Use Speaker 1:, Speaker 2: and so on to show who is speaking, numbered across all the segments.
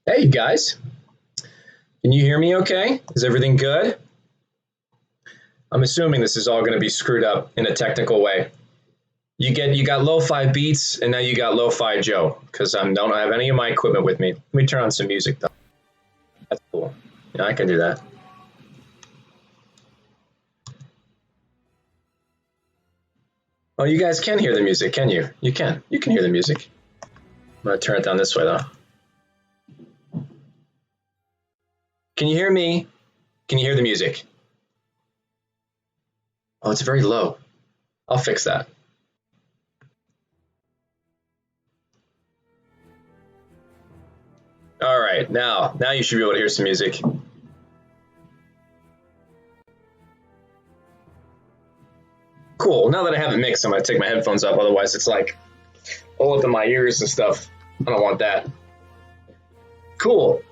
Speaker 1: Hey, you guys. Can you hear me okay? Is everything good? I'm assuming this is all going to be screwed up in a technical way. You got lo-fi beats, and now you got lo-fi Joe, because I don't have any of my equipment with me. Let me turn on some music, though. That's cool. Yeah, I can do that. Oh, you guys can hear the music, can you? You can. You can hear the music. I'm going to turn it down this way, though. Can you hear me? Can you hear the music? Oh, it's very low. I'll fix that. All right, now you should be able to hear some music. Cool. Now that I have it mixed, I'm going to take my headphones off. Otherwise, it's like all up in my ears and stuff. I don't want that. Cool.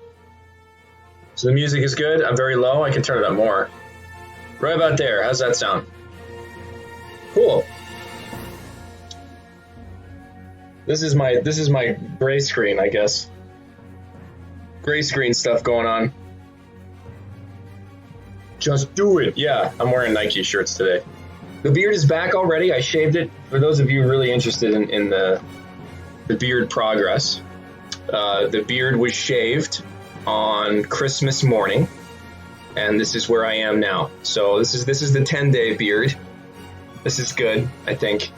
Speaker 1: So the music is good. I'm very low. I can turn it up more. Right about there. How's that sound? Cool. This is my gray screen, I guess. Gray screen stuff going on. Just do it. Yeah, I'm wearing Nike shirts today. The beard is back already. I shaved it. For those of you really interested in the beard progress, the beard was shaved on Christmas morning, and this is where I am now. So this is the 10-day beard. This is good, I think.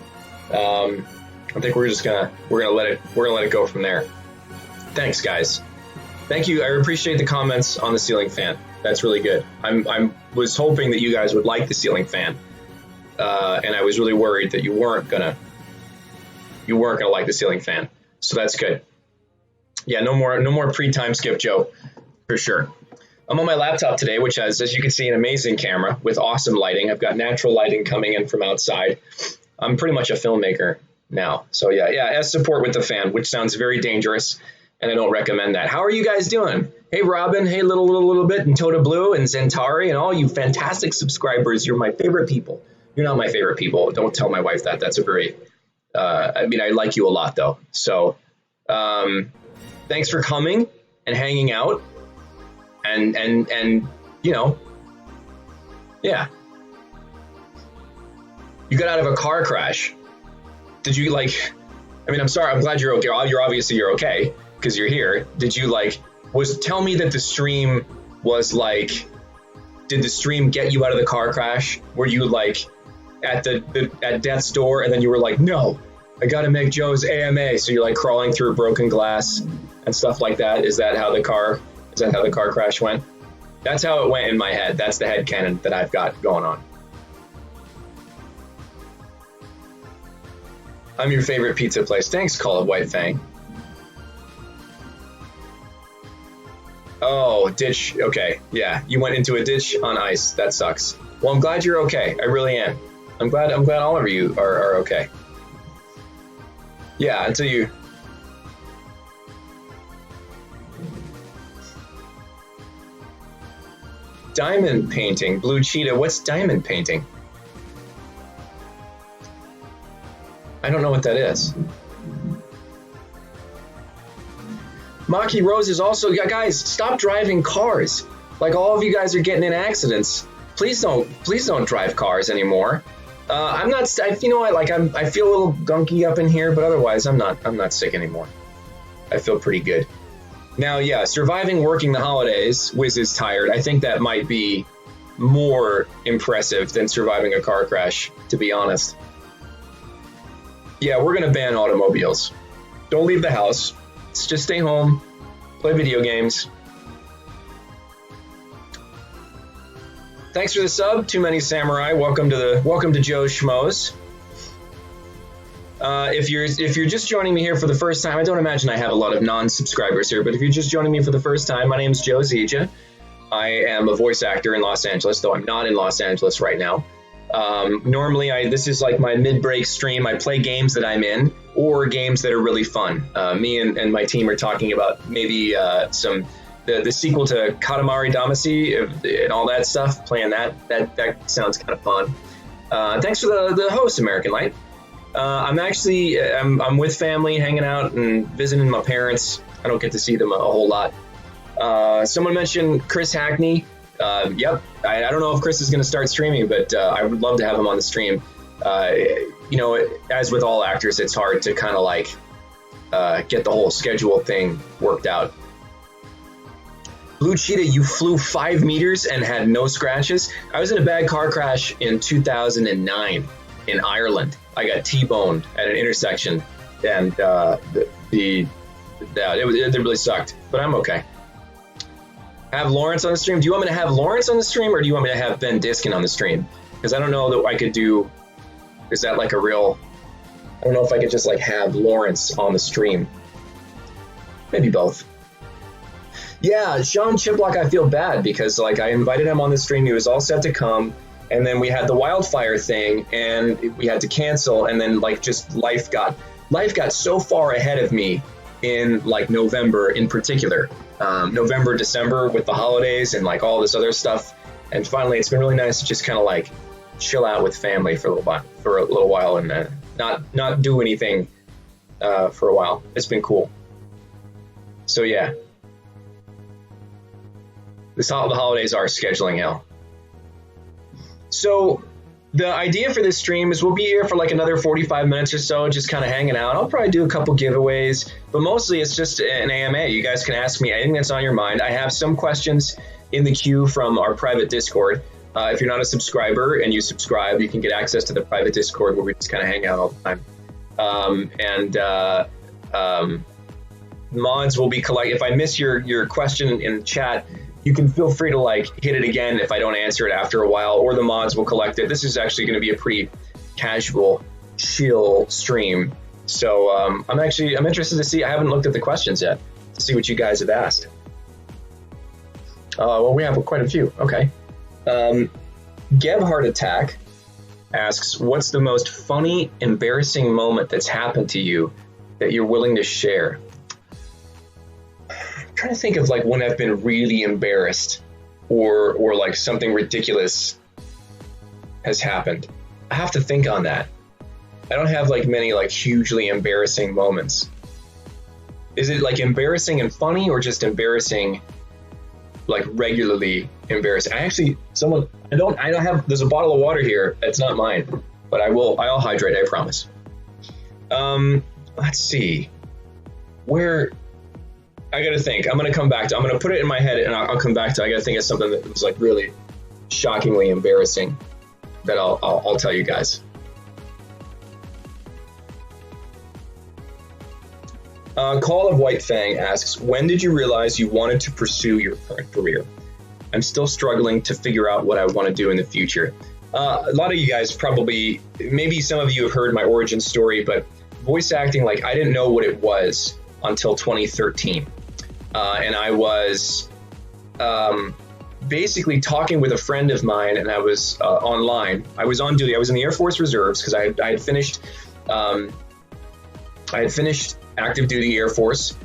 Speaker 1: I think we're gonna let it go from there. Thanks, guys. Thank you. I appreciate the comments on the ceiling fan. That's really good. I was hoping that you guys would like the ceiling fan, and I was really worried that you weren't gonna like the ceiling fan. So that's good. Yeah, no more pre-time skip, Joe, for sure. I'm on my laptop today, which has, as you can see, an amazing camera with awesome lighting. I've got natural lighting coming in from outside. I'm pretty much a filmmaker now. So yeah, as support with the fan, which sounds very dangerous, and I don't recommend that. How are you guys doing? Hey, Robin. Hey, little bit, and Toda Blue and Zentari and all you fantastic subscribers. You're my favorite people. You're not my favorite people. Don't tell my wife that. That's a very, I like you a lot, though. So thanks for coming and hanging out. And you know, yeah. You got out of a car crash. Did you I'm sorry, I'm glad you're okay. You're okay because you're here. Did you tell me that the stream was did the stream get you out of the car crash? Were you at death's door and then you were no, I gotta make Joe's AMA. So you're crawling through broken glass and stuff like that. Is that how the car crash went? That's how it went in my head. That's the headcanon that I've got going on. I'm your favorite pizza place. Thanks, Call of White Fang. Oh, ditch. Okay, yeah, you went into a ditch on ice. That sucks. Well, I'm glad you're okay. I really am. I'm glad all of you are okay. Yeah, until you. Diamond painting, Blue Cheetah. What's diamond painting? I don't know what that is. Maki Rose is also, guys, stop driving cars. All of you guys are getting in accidents. Please don't drive cars anymore. I feel a little gunky up in here, but otherwise I'm not sick anymore. I feel pretty good. Now, yeah, surviving working the holidays, Wiz is tired. I think that might be more impressive than surviving a car crash, to be honest. Yeah, we're going to ban automobiles. Don't leave the house. Just stay home, play video games. Thanks for the sub, Too Many Samurai. Welcome to Joe's Schmoes. If you're just joining me here for the first time, I don't imagine I have a lot of non-subscribers here, but if you're just joining me for the first time, my name is Joe Zieja. I am a voice actor in Los Angeles, though I'm not in Los Angeles right now. Normally, this is my mid-break stream. I play games that I'm in or games that are really fun. Me and my team are talking about maybe the sequel to Katamari Damacy and all that stuff. Playing that sounds kind of fun. Thanks for the host, American Light. I'm with family, hanging out and visiting my parents. I don't get to see them a whole lot. Someone mentioned Chris Hackney. Yep, I don't know if Chris is going to start streaming, but I would love to have him on the stream. As with all actors, it's hard to kind of like get the whole schedule thing worked out. Blue Cheetah, you flew 5 meters and had no scratches. I was in a bad car crash in 2009 in Ireland. I got T-boned at an intersection, and it really sucked, but I'm okay. Have Lawrence on the stream. Do you want me to have Lawrence on the stream, or do you want me to have Ben Diskin on the stream? Because I don't know that I could do. Is that like a real? I don't know if I could just like have Lawrence on the stream. Maybe both. Yeah, Sean Chiplock, I feel bad because like I invited him on the stream. He was all set to come, and then we had the wildfire thing, and we had to cancel, and then like just life got so far ahead of me in like November in particular. November, December with the holidays and like all this other stuff. And finally, it's been really nice to just kind of like chill out with family for a little while and not do anything for a while. It's been cool. So yeah, the holidays are scheduling hell. So the idea for this stream is we'll be here for like another 45 minutes or so, just kind of hanging out. I'll probably do a couple giveaways, but mostly it's just an AMA. You guys can ask me anything that's on your mind. I have some questions in the queue from our private Discord. If you're not a subscriber and you subscribe, you can get access to the private Discord where we just kind of hang out all the time. Mods will be collected. If I miss your question in the chat, you can feel free to like hit it again if I don't answer it after a while, or the mods will collect it. This is actually going to be a pretty casual, chill stream. So I'm interested to see. I haven't looked at the questions yet to see what you guys have asked. Well, we have quite a few. Okay. Gebhard Attack asks, what's the most funny, embarrassing moment that's happened to you that you're willing to share? I'm trying to think of like when I've been really embarrassed or like something ridiculous has happened. I have to think on that. I don't have like many like hugely embarrassing moments. Is it like embarrassing and funny, or just embarrassing, like regularly embarrassing? I don't have, there's a bottle of water here. It's not mine, but I'll hydrate, I promise. Let's see. Where, I gotta think. I'm gonna put it in my head and I'll come back to, I gotta think of something that was like really shockingly embarrassing that I'll tell you guys. Call of White Fang asks, when did you realize you wanted to pursue your current career? I'm still struggling to figure out what I want to do in the future. A lot of you guys probably, maybe some of you have heard my origin story, but voice acting, like I didn't know what it was until 2013. And I was basically talking with a friend of mine, and I was online. I was on duty. I was in the Air Force Reserves because I had finished active duty Air Force,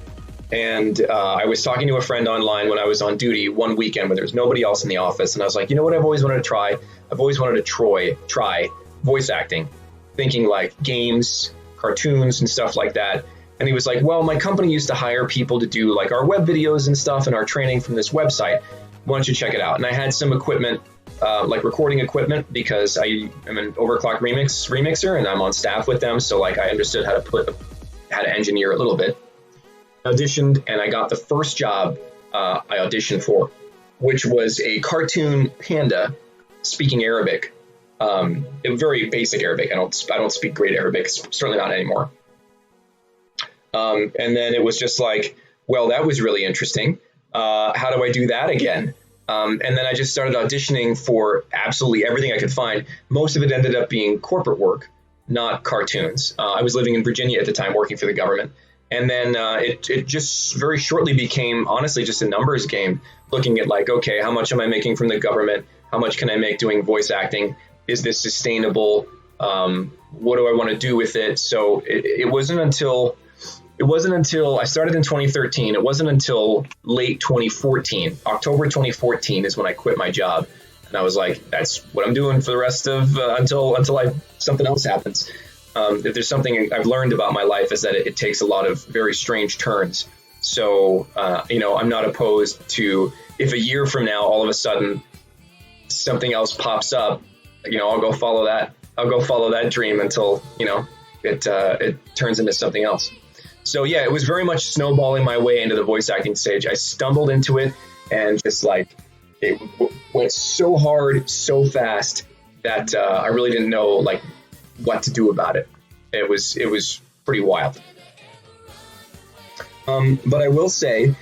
Speaker 1: and I was talking to a friend online when I was on duty one weekend when there was nobody else in the office, and I was like, you know what I've always wanted to try? I've always wanted to try voice acting, thinking like games, cartoons, and stuff like that. And he was like, well, my company used to hire people to do like our web videos and stuff and our training from this website. Why don't you check it out? And I had some equipment, like recording equipment, because I am an overclock remixer and I'm on staff with them. So like I understood how to engineer a little bit. Auditioned, and I got the first job I auditioned for, which was a cartoon panda speaking Arabic. Very basic Arabic. I don't speak great Arabic, certainly not anymore. And then it was just like, well, that was really interesting. How do I do that again? And then I just started auditioning for absolutely everything I could find. Most of it ended up being corporate work, not cartoons. I was living in Virginia at the time, working for the government. And then it just very shortly became, honestly, just a numbers game, looking at like, okay, how much am I making from the government? How much can I make doing voice acting? Is this sustainable? What do I want to do with it? So it wasn't until I started in 2013. It wasn't until late 2014, October 2014 is when I quit my job. And I was like, that's what I'm doing for the rest of, until something else happens. If there's something I've learned about my life is that it takes a lot of very strange turns. So, I'm not opposed to, if a year from now, all of a sudden something else pops up, I'll go follow that. I'll go follow that dream until, it turns into something else. So yeah, it was very much snowballing my way into the voice acting stage. I stumbled into it and just it went so hard, so fast that I really didn't know what to do about it. It was pretty wild. But I will say,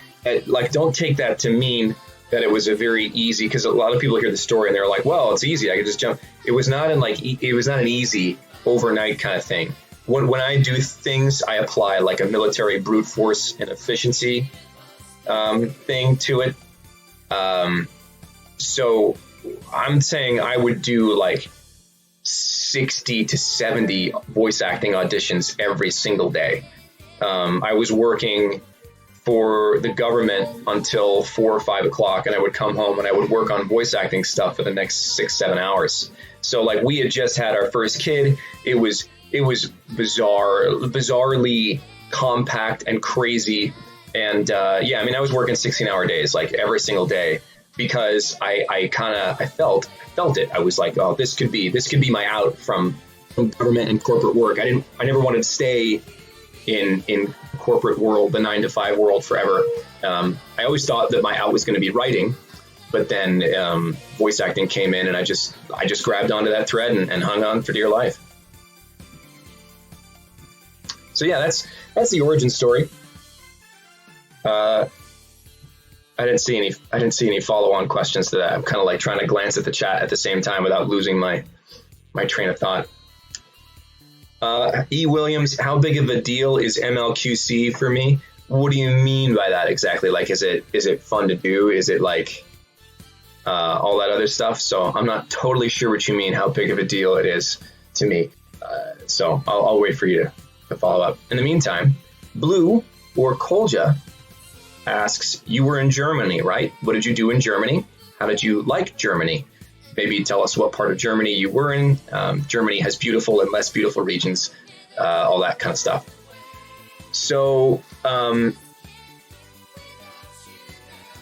Speaker 1: don't take that to mean that it was a very easy, because a lot of people hear the story and they're like, well, it's easy, I could just jump. It was not an easy overnight kind of thing. When I do things, I apply a military brute force and efficiency thing to it. So I'm saying I would do 60 to 70 voice acting auditions every single day. I was working for the government until 4 or 5 o'clock, and I would come home and I would work on voice acting stuff for the next 6-7 hours. So we had just had our first kid. It was bizarrely compact and crazy. And I was working 16-hour days every single day, because I felt it. I was like, oh, this could be my out from government and corporate work. I never wanted to stay in corporate world, the 9-to-5 world forever. I always thought that my out was going to be writing, but then voice acting came in, and I just grabbed onto that thread and hung on for dear life. So yeah, that's the origin story. I didn't see any follow-on questions to that. I'm kind of trying to glance at the chat at the same time without losing my train of thought. E. Williams, how big of a deal is MLQC for me? What do you mean by that exactly? Is it fun to do? Is it all that other stuff? So I'm not totally sure what you mean, how big of a deal it is to me. So I'll wait for you to follow up. In the meantime, Blue or Kolja asks, you were in Germany, right? What did you do in Germany? How did you like Germany? Maybe tell us what part of Germany you were in. Germany has beautiful and less beautiful regions, all that kind of stuff. So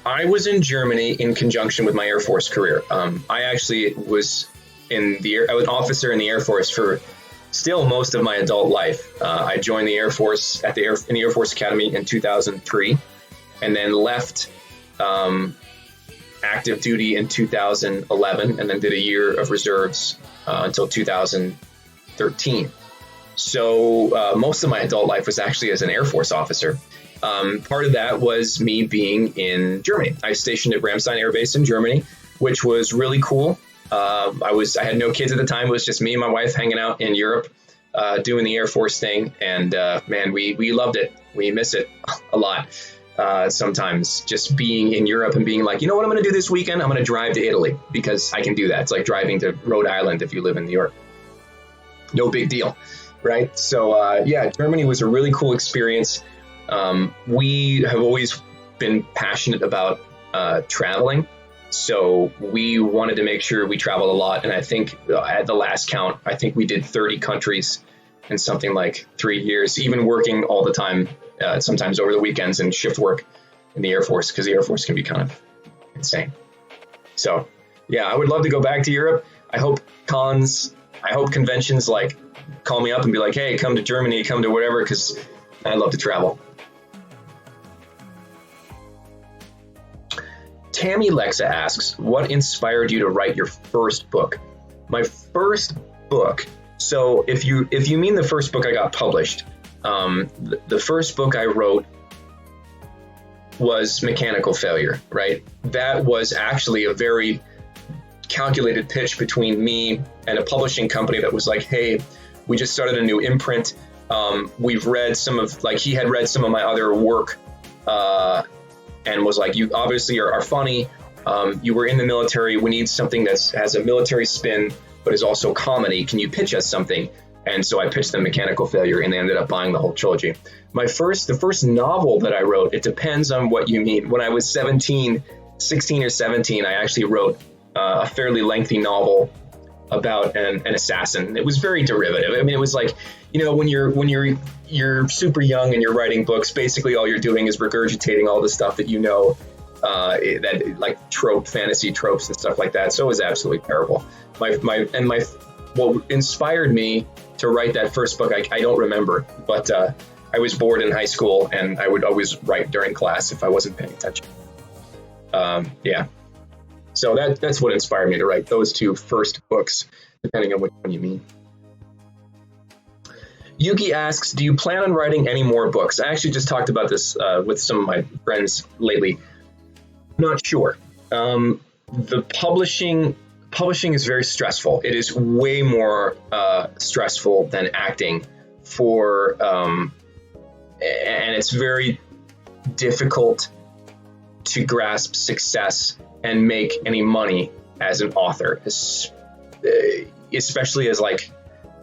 Speaker 1: I was in Germany in conjunction with my Air Force career. I actually was I was an officer in the Air Force for still most of my adult life. I joined the Air Force in the Air Force Academy in 2003, and then left active duty in 2011, and then did a year of reserves until 2013. So most of my adult life was actually as an Air Force officer. Part of that was me being in Germany. I was stationed at Ramstein Air Base in Germany, which was really cool. I had no kids at the time. It was just me and my wife hanging out in Europe, doing the Air Force thing. And man, we loved it. We miss it a lot. Sometimes just being in Europe and being like, you know what I'm going to do this weekend? I'm going to drive to Italy, because I can do that. It's like driving to Rhode Island if you live in New York. No big deal, right? So Germany was a really cool experience. We have always been passionate about traveling. So we wanted to make sure we traveled a lot. And I think at the last count, I think we did 30 countries in something like 3 years, even working all the time, sometimes over the weekends and shift work in the Air Force, because the Air Force can be kind of insane. So yeah, I would love to go back to Europe. I hope conventions call me up and be like, hey, come to Germany, come to whatever, because I love to travel. Tammy Lexa asks, what inspired you to write your first book? My first book. So if you mean the first book I got published, the first book I wrote was Mechanical Failure, right? That was actually a very calculated pitch between me and a publishing company that was like, hey, we just started a new imprint. We've read he had read some of my other work, and was like, you obviously are funny. You were in the military. We need something that has a military spin, but is also comedy. Can you pitch us something? And so I pitched them Mechanical Failure, and they ended up buying the whole trilogy. The first novel that I wrote, it depends on what you mean. When I was 16 or 17, I actually wrote a fairly lengthy novel about an assassin. It was very derivative. I mean, it was like, when you're super young and you're writing books, basically all you're doing is regurgitating all the stuff that that like fantasy tropes and stuff like that. So it was absolutely terrible. What inspired me to write that first book, I don't remember, but I was bored in high school and I would always write during class if I wasn't paying attention. So that's what inspired me to write those two first books, depending on which one you mean. Yuki asks, do you plan on writing any more books? I actually just talked about this with some of my friends lately. Not sure. The publishing is very stressful. It is way more stressful than acting and it's very difficult to grasp success and make any money as an author, especially as like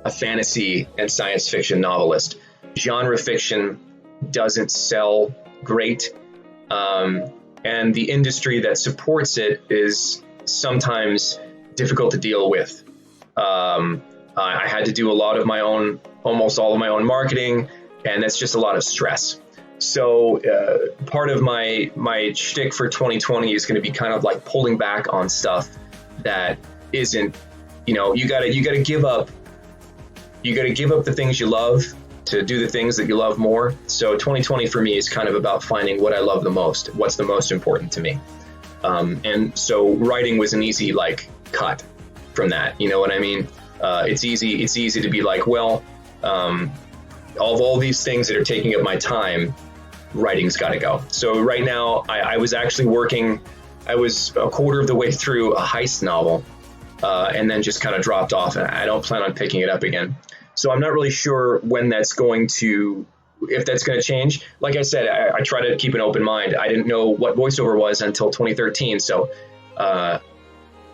Speaker 1: a fantasy and science fiction novelist. Genre fiction doesn't sell great, and the industry that supports it is sometimes difficult to deal with. I had to do almost all of my own marketing, and that's just a lot of stress. So part of my shtick for 2020 is going to be kind of like pulling back on stuff that isn't, you gotta give up the things you love to do the things that you love more. So 2020 for me is kind of about finding what I love the most, what's the most important to me. And so writing was an easy cut from that. You know what I mean? It's easy to be like, well, of all these things that are taking up my time, writing's got to go. So right now I was actually working, I was a quarter of the way through a heist novel, and then just kind of dropped off, and I don't plan on picking it up again. So I'm not really sure when if that's going to change. Like I said, I try to keep an open mind. I didn't know what voiceover was until 2013. So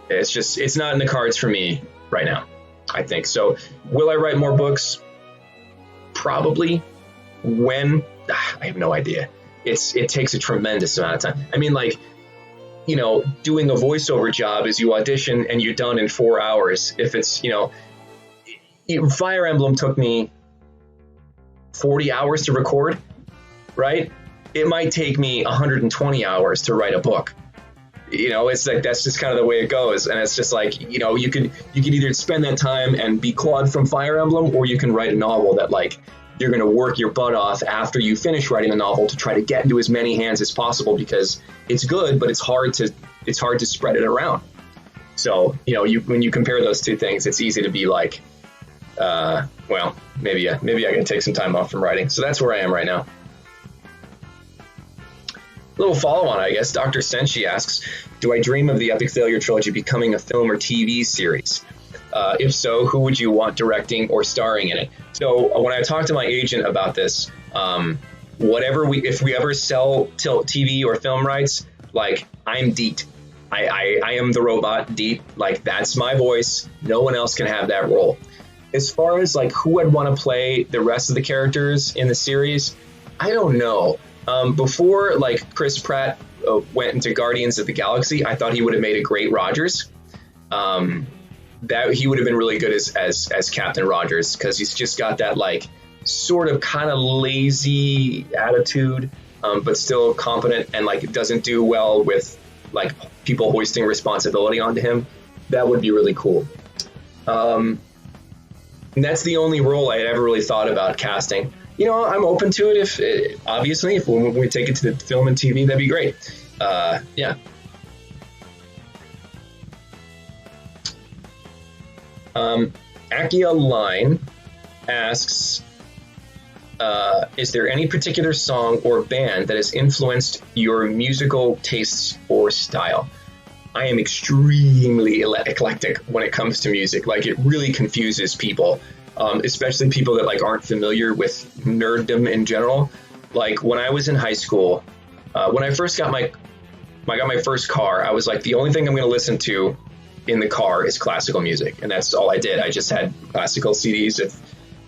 Speaker 1: it's not in the cards for me right now, I think. So will I write more books? Probably. When? I have no idea. It takes a tremendous amount of time. I mean, doing a voiceover job is you audition and you're done in 4 hours. If it's, Fire Emblem took me 40 hours to record, right? It might take me 120 hours to write a book. It's like, that's just kind of the way it goes. And it's just like, you could either spend that time and be Claude from Fire Emblem, or you can write a novel that you're going to work your butt off after you finish writing the novel to try to get into as many hands as possible, because it's good, but it's hard to spread it around. So, when you compare those two things, it's easy to be like, well, maybe I can take some time off from writing. So that's where I am right now. A little follow-on, I guess. Dr. Senshi asks, do I dream of the Epic Failure Trilogy becoming a film or TV series? If so, who would you want directing or starring in it? So when I talked to my agent about this, if we ever sell TV or film rights, I'm Deet. I am the robot Deet. That's my voice. No one else can have that role. As far as who I'd want to play the rest of the characters in the series, I don't know. Before Chris Pratt went into Guardians of the Galaxy, I thought he would have made a great Rogers. That he would have been really good as Captain Rogers, because he's just got that sort of kind of lazy attitude, but still competent, and doesn't do well with people hoisting responsibility onto him. That would be really cool. And that's the only role I had ever really thought about casting. I'm open to it if when we take it to the film and TV, that'd be great. Yeah. Akia Line asks, is there any particular song or band that has influenced your musical tastes or style? I am extremely eclectic when it comes to music. It really confuses people, especially people that aren't familiar with nerddom in general. When I was in high school, when I first got my first car, I was the only thing I'm going to listen to in the car is classical music, and that's all I did. I just had classical CDs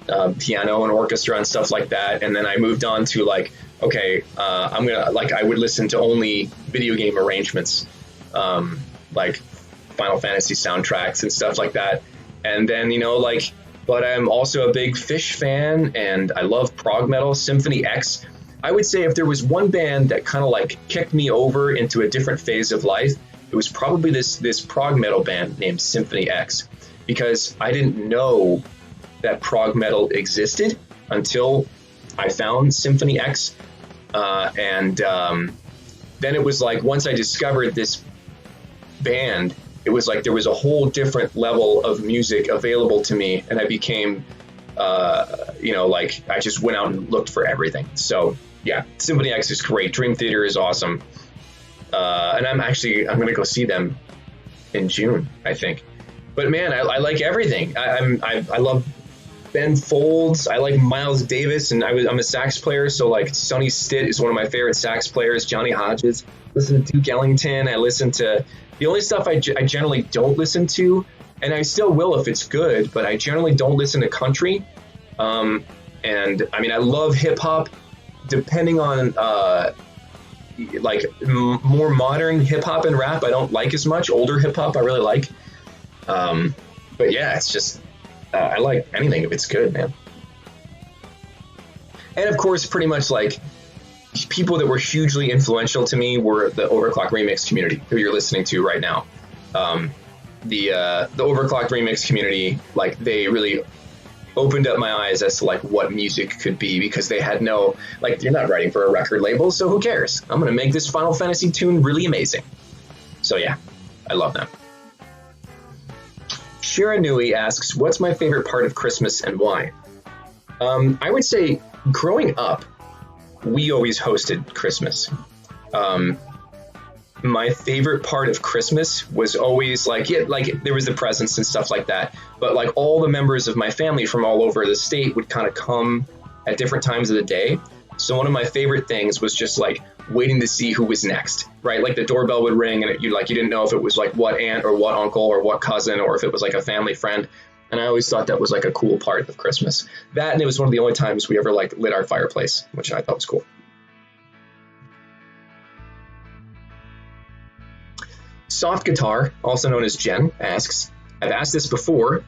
Speaker 1: of piano and orchestra and stuff like that, and then I moved on to I'm gonna I would listen to only video game arrangements, Final Fantasy soundtracks and stuff like that. And then, but I'm also a big Fish fan, and I love prog metal. Symphony X. I would say if there was one band that kind of like kicked me over into a different phase of life, it was probably this prog metal band named Symphony X, because I didn't know that prog metal existed until I found Symphony X. And then it was like, once I discovered this band, it was like there was a whole different level of music available to me, and I became, like I just went out and looked for everything. So yeah, Symphony X is great. Dream Theater is awesome. And I'm going to go see them in June, I think. But man, I like everything. I love Ben Folds. I like Miles Davis, and I'm a sax player. So like Sonny Stitt is one of my favorite sax players. Johnny Hodges. Listen to Duke Ellington. I listen to the only stuff I generally don't listen to, and I still will if it's good, but I generally don't listen to country. And I mean, I love hip hop, depending on more modern hip hop and rap. I don't like as much. Older hip hop I really like. But yeah, it's just I like anything if it's good, man. And of course, pretty much like people that were hugely influential to me were the Overclock Remix community, who you're listening to right now. The Overclock Remix community, like, they really opened up my eyes as to like what music could be, because they had no, like, you're not writing for a record label, so who cares? I'm gonna make this Final Fantasy tune really amazing. So yeah, I love them. Shira Nui asks, what's my favorite part of Christmas and why? I would say growing up, we always hosted Christmas. My favorite part of Christmas was always like there was the presents and stuff like that, but like all the members of my family from all over the state would kind of come at different times of the day. So one of my favorite things was just like waiting to see who was next, right? Like the doorbell would ring, and you didn't know if it was like what aunt or what uncle or what cousin, or if it was like a family friend. And I always thought that was like a cool part of Christmas. That, and it was one of the only times we ever like lit our fireplace, which I thought was cool. Soft Guitar, also known as Jen, asks, I've asked this before,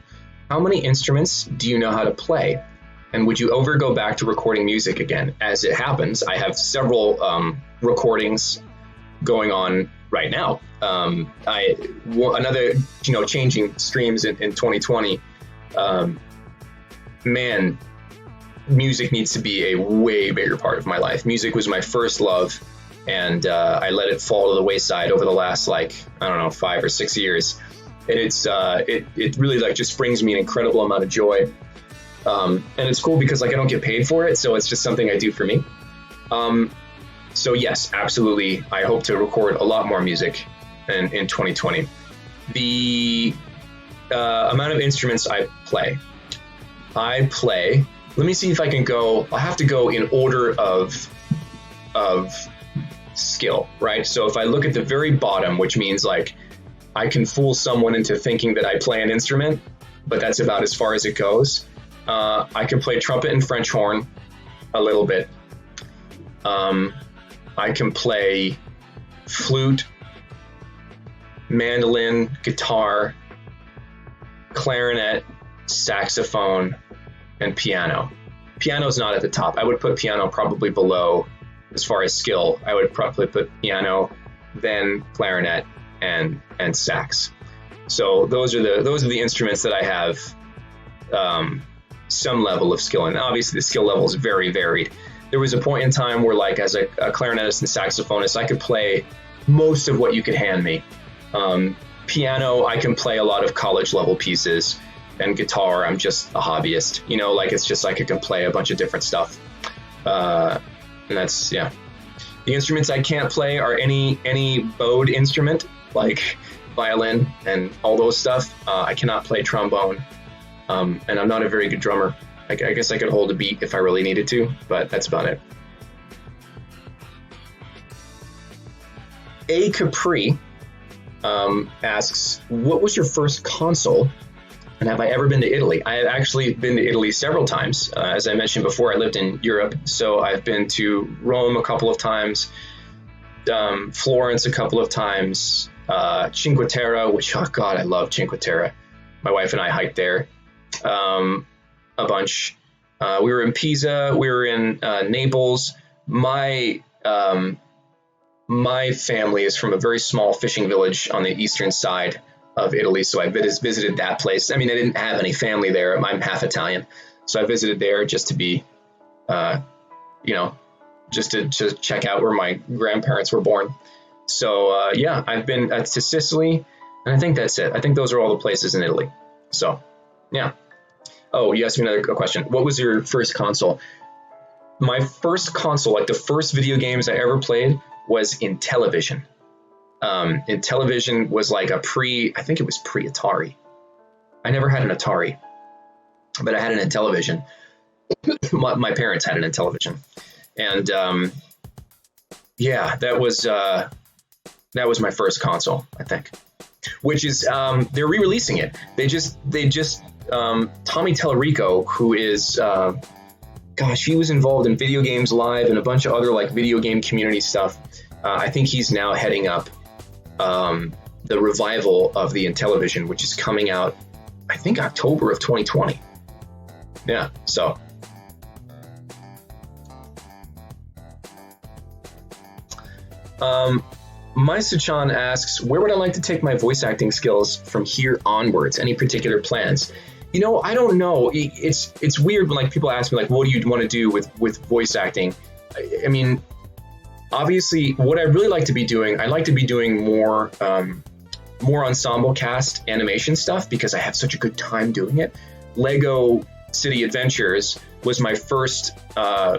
Speaker 1: how many instruments do you know how to play? And would you ever go back to recording music again? As it happens, I have several recordings going on right now. Another, changing streams in 2020. Man, music needs to be a way bigger part of my life. Music was my first love, and I let it fall to the wayside over the last 5 or 6 years. And it really just brings me an incredible amount of joy. And it's cool because I don't get paid for it, so it's just something I do for me. So yes, absolutely, I hope to record a lot more music in 2020. The amount of instruments I play, let me see if I can go, I'll have to go in order of skill, right? So if I look at the very bottom, which means like I can fool someone into thinking that I play an instrument, but that's about as far as it goes. I can play trumpet and French horn a little bit. I can play flute, mandolin, guitar, clarinet, saxophone, and piano. Piano's not at the top. I would put piano probably below as far as skill. I would probably put piano, then clarinet, and sax. So those are the instruments that I have some level of skill in. Obviously, the skill level is very varied. There was a point in time where, like, as a clarinetist and saxophonist, I could play most of what you could hand me. Piano, I can play a lot of college level pieces, and guitar, I'm just a hobbyist. It's just like I can play a bunch of different stuff. And that's, yeah. The instruments I can't play are any bowed instrument, like violin and all those stuff. I cannot play trombone. And I'm not a very good drummer. I guess I could hold a beat if I really needed to, but that's about it. A Capri asks, what was your first console, and have I ever been to Italy? I have actually been to Italy several times. As I mentioned before, I lived in Europe, so I've been to Rome a couple of times, Florence a couple of times, Cinque Terre, which, oh God, I love Cinque Terre. My wife and I hiked there a bunch. We were in Pisa. We were in Naples. My family is from a very small fishing village on the eastern side of Italy, so I visited that place. I mean, I didn't have any family there. I'm half Italian, so I visited there just to be, just to check out where my grandparents were born. So yeah, I've been to Sicily, and I think that's it. I think those are all the places in Italy. So yeah. Oh, you asked me another question. What was your first console? My first console, like the first video games I ever played, was in television. And television was like I think it was pre-Atari. I never had an Atari, but I had an Intellivision. My parents had an Intellivision. And yeah, that was my first console, I think. Which is they're re-releasing it. They just Tommy Tallarico, who is he was involved in Video Games Live and a bunch of other like video game community stuff. I think he's now heading up the revival of the Intellivision, which is coming out, I think, October of 2020. Yeah, so. Maisa-chan asks, where would I like to take my voice acting skills from here onwards? Any particular plans? You know, I don't know. It's weird when like people ask me like, what do you want to do with voice acting? I mean, obviously, what I really like to be doing, I like to be doing more ensemble cast animation stuff because I have such a good time doing it. Lego City Adventures was my first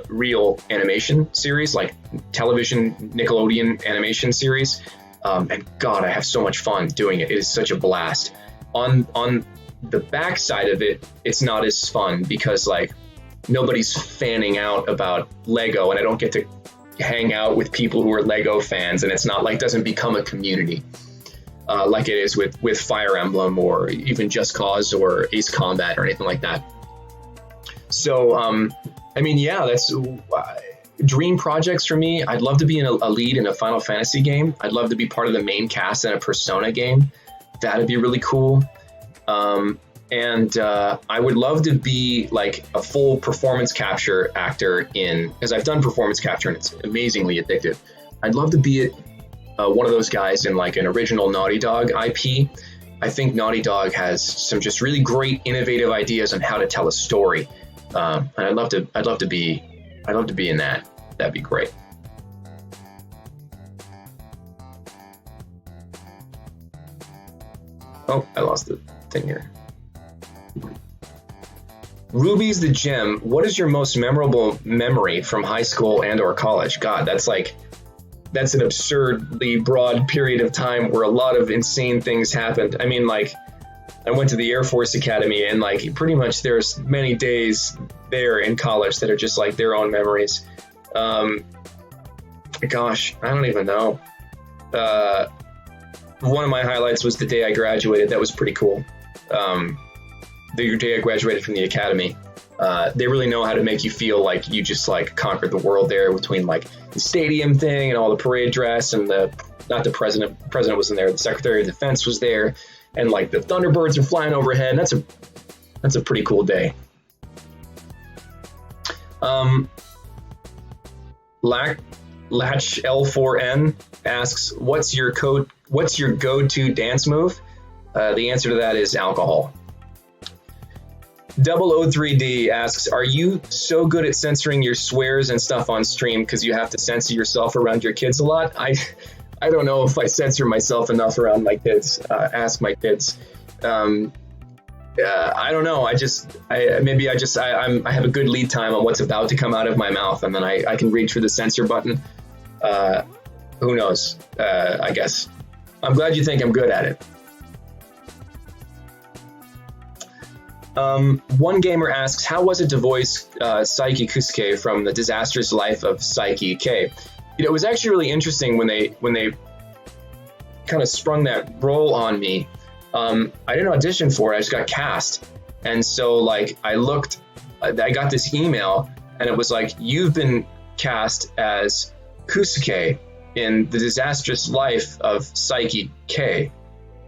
Speaker 1: real animation series, like television Nickelodeon animation series. And God, I have so much fun doing it. It is such a blast. On the backside of it, it's not as fun because like nobody's fanning out about Lego, and I don't get to hang out with people who are Lego fans, and it's not like doesn't become a community like it is with Fire Emblem or even Just Cause or Ace Combat or anything like that. So, I mean, yeah, that's dream projects for me. I'd love to be a lead in a Final Fantasy game. I'd love to be part of the main cast in a Persona game. That'd be really cool. And I would love to be like a full performance capture actor because I've done performance capture and it's amazingly addictive. I'd love to be one of those guys in like an original Naughty Dog IP. I think Naughty Dog has some just really great innovative ideas on how to tell a story. And I'd love to be in that. That'd be great. Oh, I lost the thing here. Ruby's the Gem. What is your most memorable memory from high school and or college? God, that's an absurdly broad period of time where a lot of insane things happened. I mean, like, I went to the Air Force Academy, and like pretty much there's many days there in college that are just like their own memories. Gosh, I don't even know. One of my highlights was the day I graduated. That was pretty cool. The day I graduated from the academy. They really know how to make you feel like you just like conquered the world there, between like the stadium thing and all the parade dress, and not the president wasn't there, the Secretary of Defense was there, and like the Thunderbirds are flying overhead. That's a pretty cool day. Latch L4N asks, what's your go-to dance move? The answer to that is alcohol. 003D asks, are you so good at censoring your swears and stuff on stream because you have to censor yourself around your kids a lot? I don't know if I censor myself enough around my kids. Ask my kids. I don't know. I have a good lead time on what's about to come out of my mouth, and then I can reach for the censor button. Who knows? I guess. I'm glad you think I'm good at it. One gamer asks, how was it to voice Saiki Kusuke from The Disastrous Life of Saiki K? It was actually really interesting when they kind of sprung that role on me. I didn't audition for it, I just got cast. And so like I got this email and it was like, you've been cast as Kusuke in The Disastrous Life of Saiki K.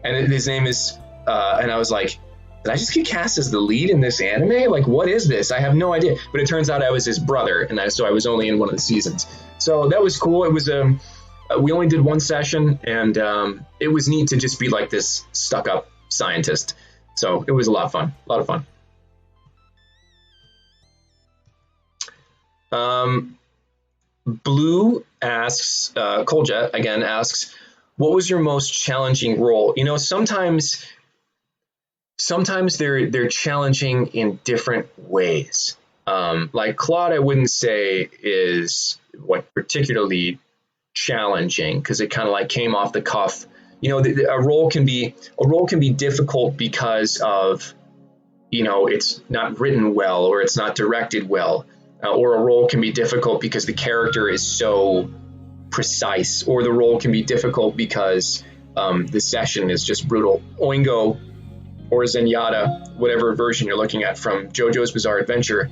Speaker 1: And his name is, and I was like, did I just get cast as the lead in this anime? Like, what is this? I have no idea. But it turns out I was his brother, and so I was only in one of the seasons. So that was cool. It was we only did one session, and it was neat to just be like this stuck-up scientist. So it was a lot of fun. A lot of fun. Blue asks, Coljet again asks, what was your most challenging role? You know, sometimes they're challenging in different ways. Like Claude, I wouldn't say is what particularly challenging, because it kind of like came off the cuff. You know, a role can be difficult because of, you know, it's not written well or it's not directed well, or a role can be difficult because the character is so precise, or the role can be difficult because the session is just brutal. Oingo or Zenyatta, whatever version you're looking at from JoJo's Bizarre Adventure,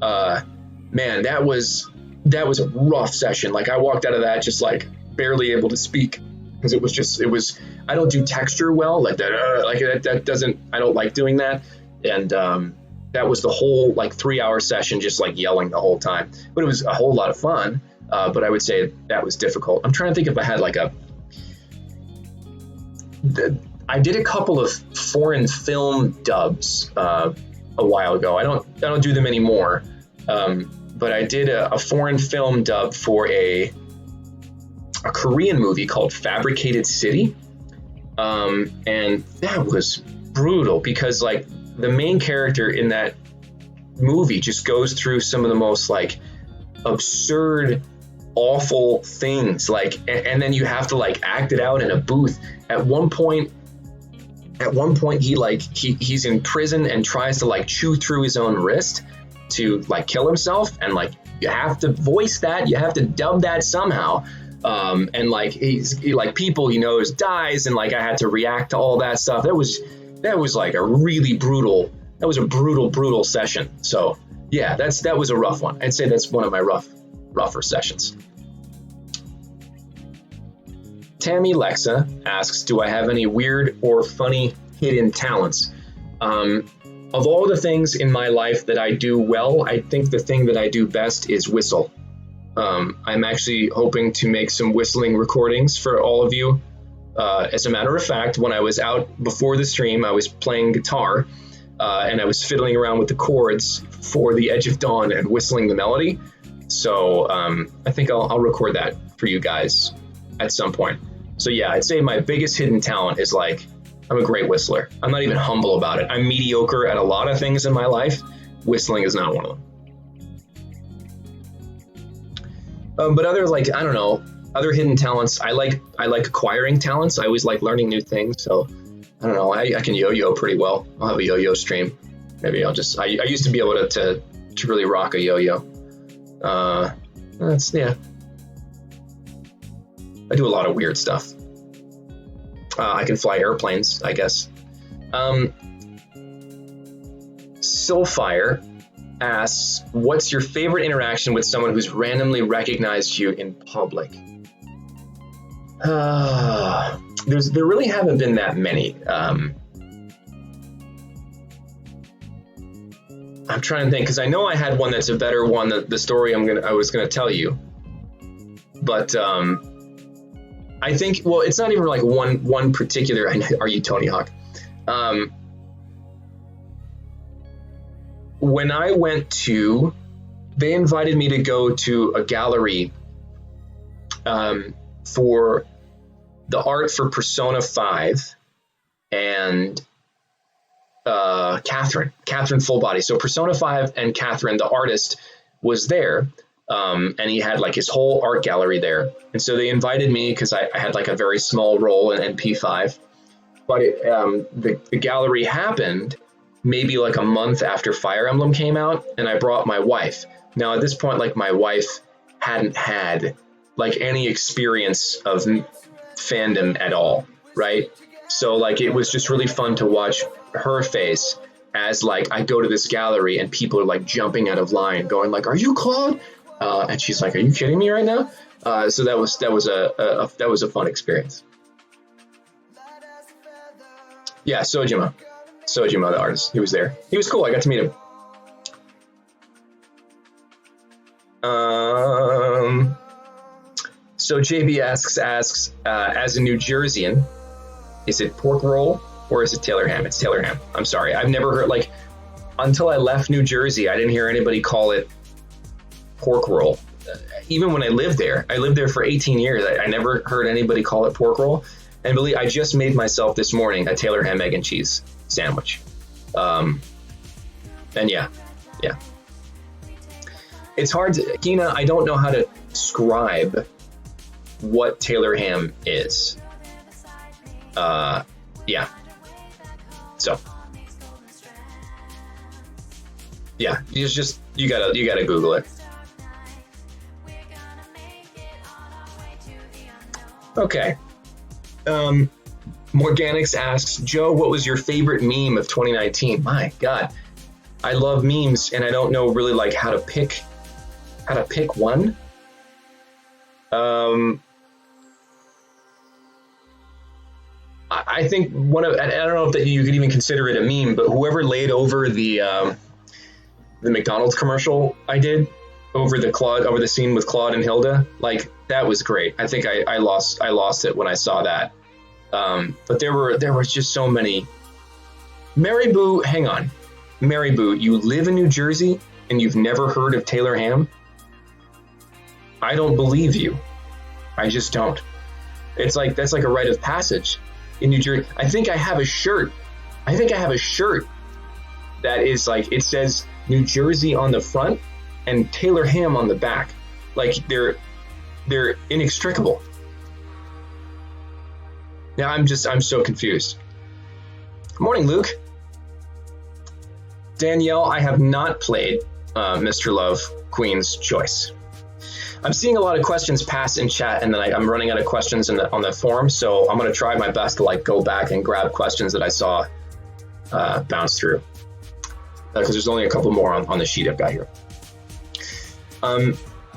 Speaker 1: man, that was a rough session. Like I walked out of that just like barely able to speak, because it was I don't do texture well, like that doesn't, I don't like doing that. And that was the whole like 3-hour session, just like yelling the whole time. But it was a whole lot of fun. But I would say that was difficult. I'm trying to think if I had like I did a couple of foreign film dubs a while ago. I don't do them anymore. But I did a foreign film dub for a Korean movie called Fabricated City. And that was brutal, because like the main character in that movie just goes through some of the most like absurd, awful things, like, and then you have to like act it out in a booth. At one point he's in prison and tries to like chew through his own wrist to like kill himself, and like you have to voice that, you have to dub that somehow. And like he like people he knows dies, and like I had to react to all that stuff. That was like a really brutal, that was a brutal session. So yeah, that was a rough one. I'd say that's one of my rougher sessions. Tammy Lexa asks, do I have any weird or funny hidden talents? Of all the things in my life that I do well, I think the thing that I do best is whistle. I'm actually hoping to make some whistling recordings for all of you. As a matter of fact, when I was out before the stream, I was playing guitar, and I was fiddling around with the chords for The Edge of Dawn and whistling the melody. So I think I'll record that for you guys at some point. So yeah, I'd say my biggest hidden talent is like, I'm a great whistler. I'm not even humble about it. I'm mediocre at a lot of things in my life. Whistling is not one of them. But other, like, I don't know, other hidden talents, I like acquiring talents. I always like learning new things. So I don't know, I can yo-yo pretty well. I'll have a yo-yo stream. Maybe I'll just, I used to be able to really rock a yo-yo. Yeah. I do a lot of weird stuff. I can fly airplanes, I guess. Soulfire asks, what's your favorite interaction with someone who's randomly recognized you in public? There really haven't been that many. I'm trying to think, because I know I had one that's a better one, the story I was gonna tell you. But I think, well, it's not even like one particular. Are you Tony Hawk? When I went to, they invited me to go to a gallery for the art for Persona 5 and Catherine Full Body. So Persona 5 and Catherine, the artist, was there. And he had like his whole art gallery there. And so they invited me because I had like a very small role in P5. But the gallery happened maybe like a month after Fire Emblem came out, and I brought my wife. Now at this point, like my wife hadn't had like any experience of fandom at all, right? So like it was just really fun to watch her face as like I go to this gallery and people are like jumping out of line, going like, "Are you Claude?" And she's like, "Are you kidding me right now?" So that was a fun experience. Yeah, Sojima. Sojima, the artist. He was there. He was cool. I got to meet him. So JB asks, as a New Jerseyan, is it pork roll or is it Taylor ham? It's Taylor ham. I'm sorry. I've never heard, like, until I left New Jersey, I didn't hear anybody call it pork roll. Even when I lived there for 18 years. I never heard anybody call it pork roll. And believe, I just made myself this morning a Taylor ham, egg and cheese sandwich. And yeah. It's hard to, Kina, I don't know how to describe what Taylor ham is. Yeah. So. Yeah, you gotta Google it. Okay. Morganix asks, Joe, what was your favorite meme of 2019? My God, I love memes, and I don't know really like how to pick one. I think I don't know if you could even consider it a meme, but whoever laid over the McDonald's commercial I did over the scene with Claude and Hilda, like, that was great. I think I lost it when I saw that. But there were just so many. Mary Boo, hang on. Mary Boo, you live in New Jersey and you've never heard of Taylor ham? I don't believe you. I just don't. It's like, that's like a rite of passage in New Jersey. I think I have a shirt that is like, it says New Jersey on the front and Taylor ham on the back. Like, they're inextricable. Now I'm so confused. Good morning, Luke. Danielle, I have not played Mr. Love, Queen's Choice. I'm seeing a lot of questions pass in chat, and then I'm running out of questions on the forum, so I'm going to try my best to like go back and grab questions that I saw bounce through, because there's only a couple more on the sheet I've got here.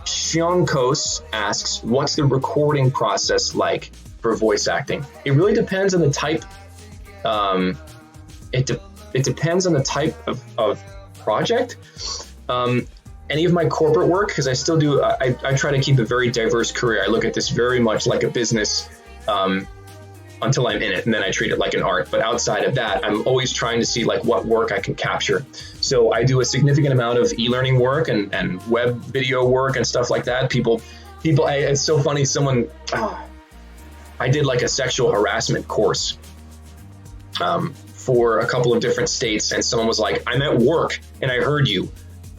Speaker 1: Sean Kos asks, what's the recording process like for voice acting? It really depends on the type. It depends on the type of project. Any of my corporate work, because I still do, I try to keep a very diverse career. I look at this very much like a business until I'm in it, and then I treat it like an art. But outside of that, I'm always trying to see like what work I can capture. So I do a significant amount of e-learning work and web video work and stuff like that. People, it's so funny. I did like a sexual harassment course for a couple of different states, and someone was like, I'm at work and I heard you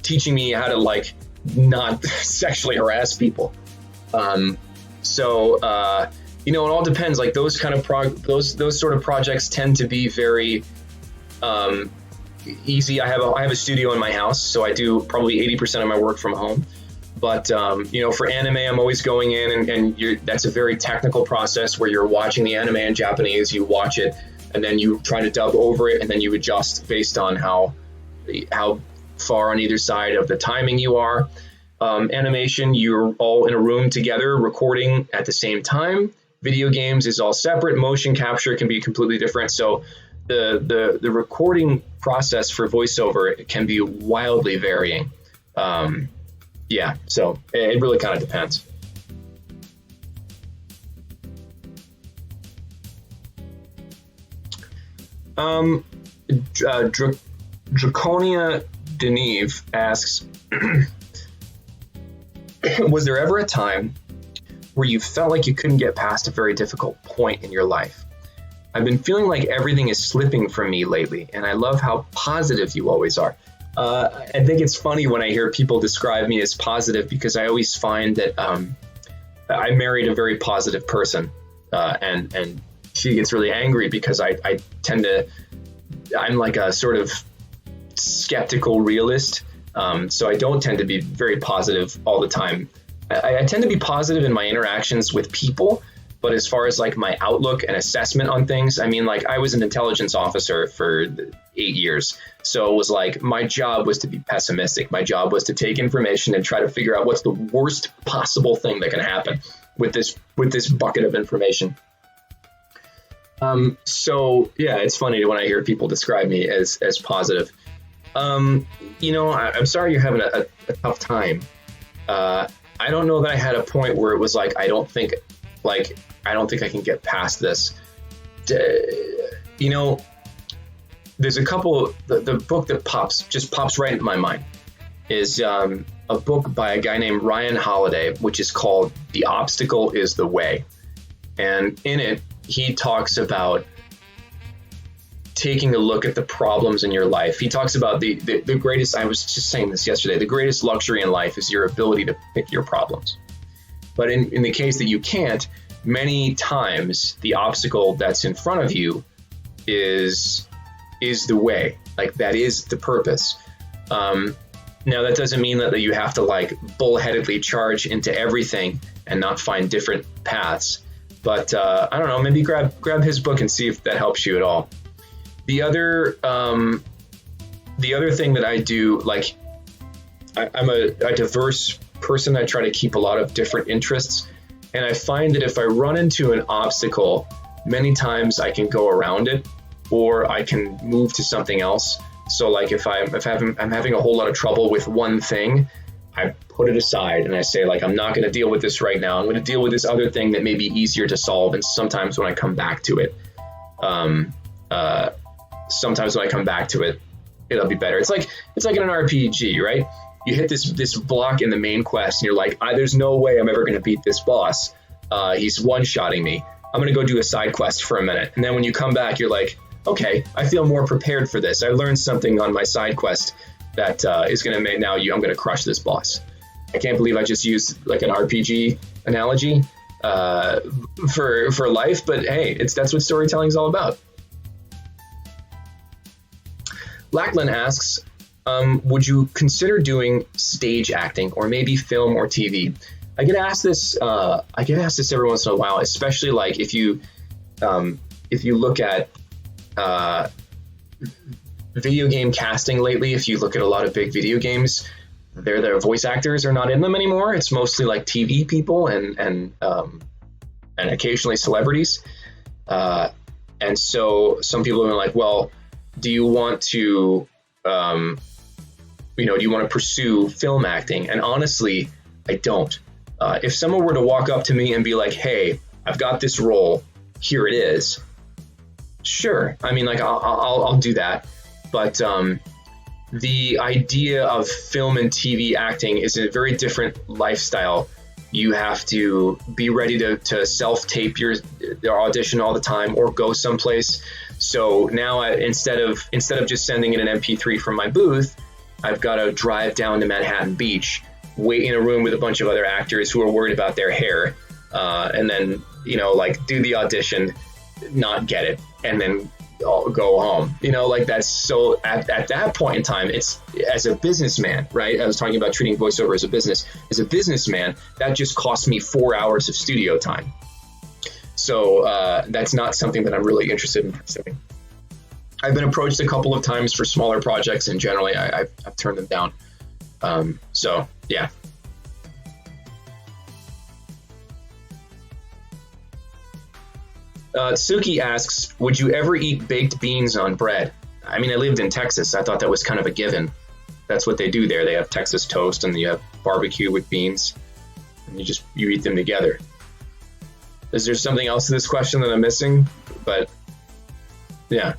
Speaker 1: teaching me how to like not sexually harass people. It all depends. Like those kind of those sort of projects tend to be very easy. I have a studio in my house, so I do probably 80% of my work from home. But for anime, I'm always going in, and that's a very technical process where you're watching the anime in Japanese. You watch it, and then you try to dub over it, and then you adjust based on how far on either side of the timing you are. Animation, you're all in a room together recording at the same time. Video games is all separate. Motion capture can be completely different. So the recording process for voiceover can be wildly varying. So it really kind of depends. Draconia Deneve asks, was there ever a time where you felt like you couldn't get past a very difficult point in your life? I've been feeling like everything is slipping from me lately, and I love how positive you always are. I think it's funny when I hear people describe me as positive, because I always find that I married a very positive person, and she gets really angry because I tend to, I'm like a sort of skeptical realist, so I don't tend to be very positive all the time. I tend to be positive in my interactions with people, but as far as like my outlook and assessment on things, I mean, like I was an intelligence officer for 8 years, so it was like my job was to be pessimistic. My job was to take information and try to figure out what's the worst possible thing that can happen with this bucket of information. So yeah, it's funny when I hear people describe me as positive. I'm sorry you're having a tough time. I don't know that I had a point where it was like I don't think I can get past this. There's a couple. The book that pops right into my mind is a book by a guy named Ryan Holiday, which is called "The Obstacle Is the Way," and in it he talks about taking a look at the problems in your life. He talks about the greatest, I was just saying this yesterday, the greatest luxury in life is your ability to pick your problems. But in the case that you can't, many times the obstacle that's in front of you is the way, like that is the purpose. Now that doesn't mean that you have to like bullheadedly charge into everything and not find different paths. But I don't know, maybe grab his book and see if that helps you at all. The other thing that I do, like I'm a diverse person. I try to keep a lot of different interests, and I find that if I run into an obstacle, many times I can go around it, or I can move to something else. So like if I'm having a whole lot of trouble with one thing, I put it aside and I say like, I'm not going to deal with this right now. I'm going to deal with this other thing that may be easier to solve. And sometimes when I come back to it, it'll be better. It's like in an RPG, right? You hit this block in the main quest and you're like, there's no way I'm ever going to beat this boss. He's one-shotting me. I'm going to go do a side quest for a minute. And then when you come back, you're like, okay, I feel more prepared for this. I learned something on my side quest that is going to make I'm going to crush this boss. I can't believe I just used like an RPG analogy for life, but hey, that's what storytelling is all about. Lackland asks, would you consider doing stage acting or maybe film or TV? I get asked this every once in a while, especially like if you look at video game casting lately. If you look at a lot of big video games, their voice actors are not in them anymore. It's mostly like TV people and occasionally celebrities. And so some people are like, well, do you want to pursue film acting? And honestly, I don't. If someone were to walk up to me and be like, hey, I've got this role, here it is. Sure. I mean, like I'll do that. But the idea of film and TV acting is a very different lifestyle. You have to be ready to self-tape your audition all the time or go someplace. So now instead of just sending in an MP3 from my booth, I've got to drive down to Manhattan Beach, wait in a room with a bunch of other actors who are worried about their hair, and then, do the audition, not get it, and then I'll go home. That's so at that point in time, it's as a businessman, right? I was talking about treating voiceover as a business. As a businessman, that just cost me 4 hours of studio time. So that's not something that I'm really interested in pursuing. I've been approached a couple of times for smaller projects, and generally I've turned them down. So yeah. Suki asks, would you ever eat baked beans on bread? I mean, I lived in Texas. I thought that was kind of a given. That's what they do there. They have Texas toast and you have barbecue with beans, and you eat them together. Is there something else to this question that I'm missing? But yeah.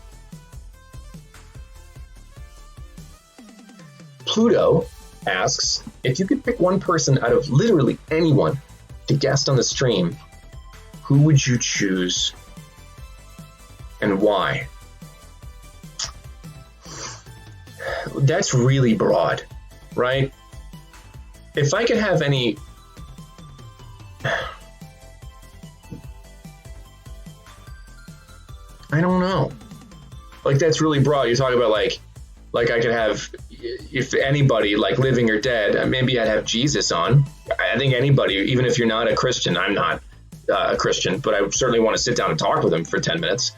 Speaker 1: Pluto asks, if you could pick one person out of literally anyone to guest on the stream, who would you choose and why? That's really broad, right? If I could have any... I don't know. Like, that's really broad. You're talking about like I could have, if anybody, like living or dead, maybe I'd have Jesus on. I think anybody, even if you're not a Christian, I'm not a Christian, but I certainly want to sit down and talk with him for 10 minutes.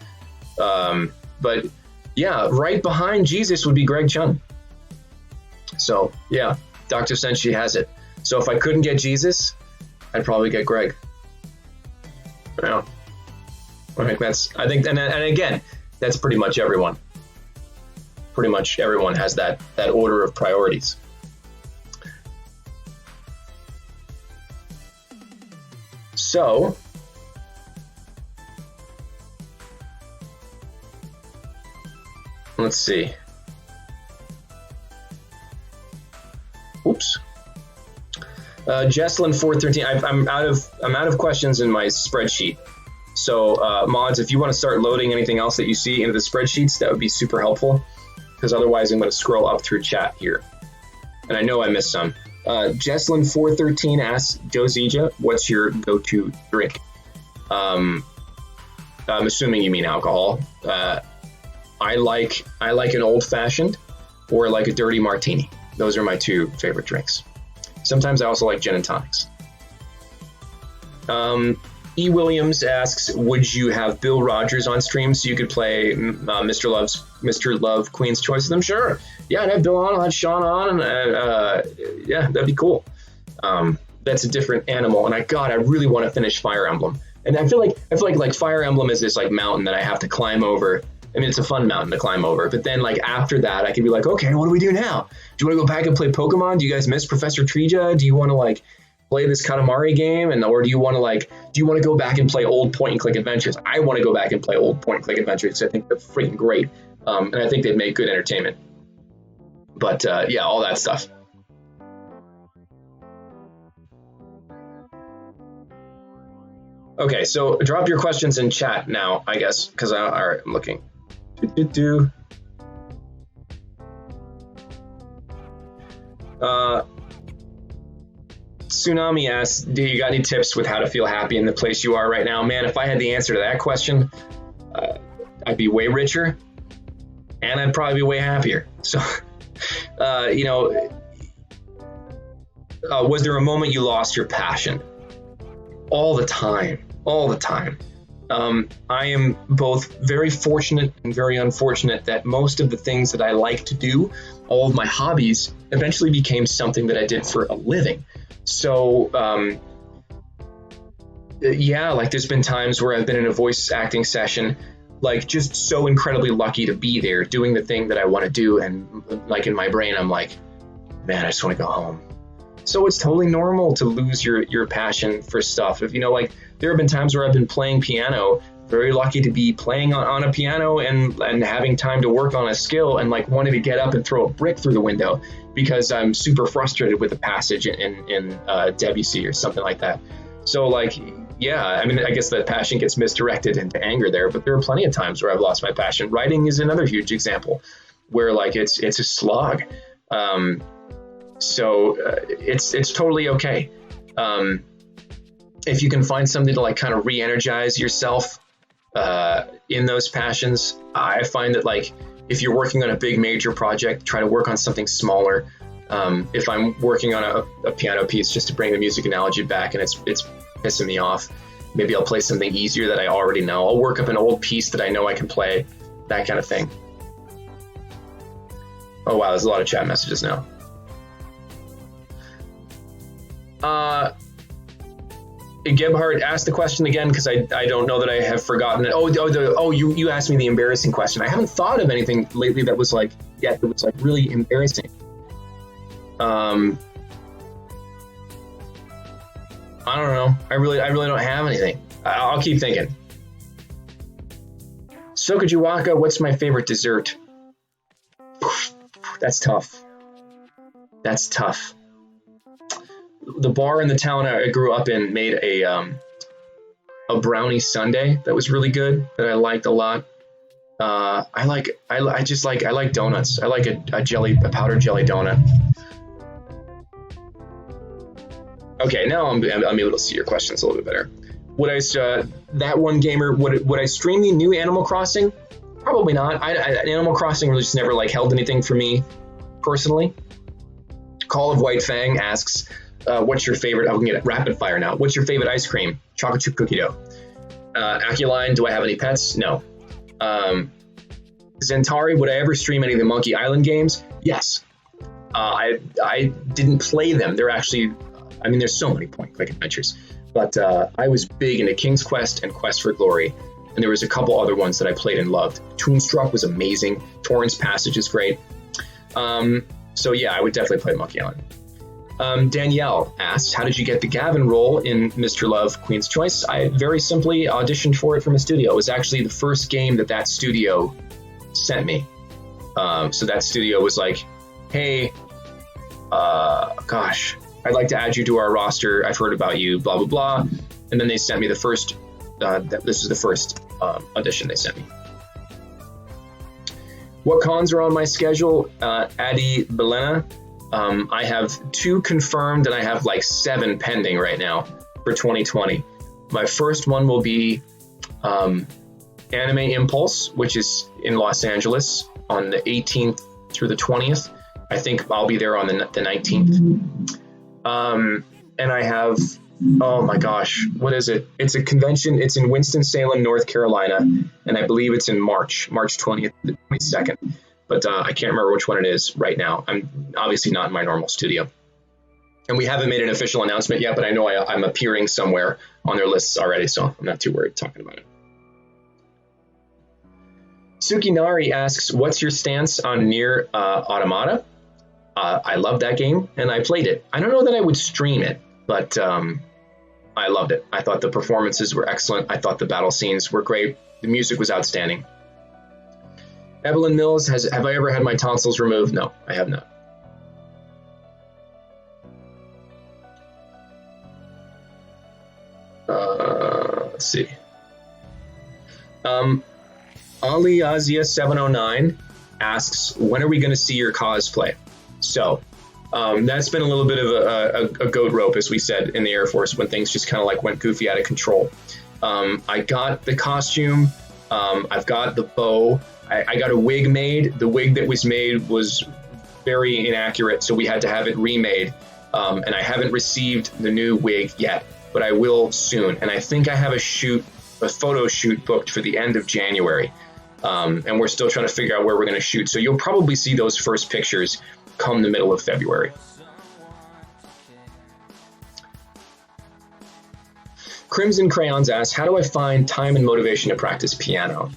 Speaker 1: But yeah, right behind Jesus would be Greg Chun. So yeah, Dr. Senshi has it. So if I couldn't get Jesus, I'd probably get Greg. Yeah. I think, and again, that's pretty much everyone. Pretty much everyone has that order of priorities. So, let's see. Oops. Jesslyn 413. I'm out of questions in my spreadsheet. So mods, if you want to start loading anything else that you see into the spreadsheets, that would be super helpful. Because otherwise, I'm going to scroll up through chat here, and I know I missed some. Jesslyn 413 asks Joe Zieja, "What's your go-to drink?" I'm assuming you mean alcohol. I like an old-fashioned or like a dirty martini. Those are my two favorite drinks. Sometimes I also like gin and tonics. E. Williams asks, would you have Bill Rogers on stream so you could play Mr. Love Queen's Choice with him? Sure. Yeah, I'd have Bill on, I'll have Sean on, and yeah, that'd be cool. That's a different animal, and I really want to finish Fire Emblem. And I feel like Fire Emblem is this like mountain that I have to climb over. I mean, it's a fun mountain to climb over, but then like after that, I can be like, okay, what do we do now? Do you want to go back and play Pokemon? Do you guys miss Professor Treja? Do you want to like play this Katamari game, or do you want to go back and play old point and click adventures? I want to go back and play old point and click adventures. I think they're freaking great, and I think they've made good entertainment. But yeah, all that stuff. Okay, so drop your questions in chat now, I guess, because all right, I'm looking. Tsunami asks, do you got any tips with how to feel happy in the place you are right now? Man, if I had the answer to that question, I'd be way richer and I'd probably be way happier. So, was there a moment you lost your passion? All the time. I am both very fortunate and very unfortunate that most of the things that I like to do, all of my hobbies, eventually became something that I did for a living. So, yeah, like there's been times where I've been in a voice acting session, like just so incredibly lucky to be there doing the thing that I want to do. And like in my brain, I'm like, man, I just want to go home. So it's totally normal to lose your passion for stuff. If like there have been times where I've been playing piano, very lucky to be playing on a piano and having time to work on a skill and like wanting to get up and throw a brick through the window because I'm super frustrated with a passage in Debussy or something like that. So like, yeah, I mean, I guess that passion gets misdirected into anger there, but there are plenty of times where I've lost my passion. Writing is another huge example where like it's a slog. So it's totally okay. If you can find something to like kind of re-energize yourself in those passions, I find that like if you're working on a big major project, try to work on something smaller. If I'm working on a piano piece, just to bring the music analogy back and it's pissing me off, maybe I'll play something easier that I already know. I'll work up an old piece that I know I can play, that kind of thing. Oh wow, there's a lot of chat messages now. Gebhardt, asked the question again because I don't know that I have forgotten it. You asked me the embarrassing question. I haven't thought of anything lately that was like really embarrassing. I don't know. I really don't have anything. I'll keep thinking. Sokajuwaka, what's my favorite dessert? That's tough. The bar in the town I grew up in made a brownie sundae that was really good, that I liked a lot. I like donuts. I like a powdered jelly donut. Okay, now I'm able to see your questions a little bit better. Would I stream the new Animal Crossing? Probably not. Animal Crossing really just never like held anything for me personally. Call of White Fang asks, what's your favorite? We can get it rapid fire now. What's your favorite ice cream? Chocolate chip cookie dough. Aculine, do I have any pets? No. Zentari, would I ever stream any of the Monkey Island games? Yes. I didn't play them. They're actually, there's so many point-and-click adventures. But I was big into King's Quest and Quest for Glory. and there was a couple other ones that I played and loved. Toonstruck was amazing. Torrance Passage is great. So yeah, I would definitely play Monkey Island. Danielle asks, how did you get the Gavin role in Mr. Love, Queen's Choice? I very simply auditioned for it from a studio. It was actually the first game that studio sent me. So that studio was like, hey, gosh, I'd like to add you to our roster. I've heard about you, blah, blah, blah. And then they sent me the first, this is the first audition they sent me. What cons are on my schedule? Adi Belena. I have 2 confirmed and I have like 7 pending right now for 2020. My first one will be Anime Impulse, which is in Los Angeles on the 18th through the 20th. I think I'll be there on the 19th. And I have, oh my gosh, what is it? It's a convention. It's in Winston-Salem, North Carolina, and I believe it's in March 20th to 22nd. But I can't remember which one it is right now. I'm obviously not in my normal studio. And we haven't made an official announcement yet, but I know I'm appearing somewhere on their lists already, so I'm not too worried talking about it. Sukinari asks, what's your stance on Nier Automata? I love that game, and I played it. I don't know that I would stream it, but I loved it. I thought the performances were excellent. I thought the battle scenes were great. The music was outstanding. Evelyn Mills, have I ever had my tonsils removed? No, I have not. Let's see. AliAzia709 asks, when are we going to see your cosplay? So that's been a little bit of a goat rope, as we said in the Air Force, when things just kind of like went goofy out of control. I got the costume. I've got the bow. I got a wig made. The wig that was made was very inaccurate, so we had to have it remade. And I haven't received the new wig yet, but I will soon. And I think I have a photo shoot booked for the end of January. And we're still trying to figure out where we're going to shoot. So you'll probably see those first pictures come the middle of February. Crimson Crayons asks, how do I find time and motivation to practice piano?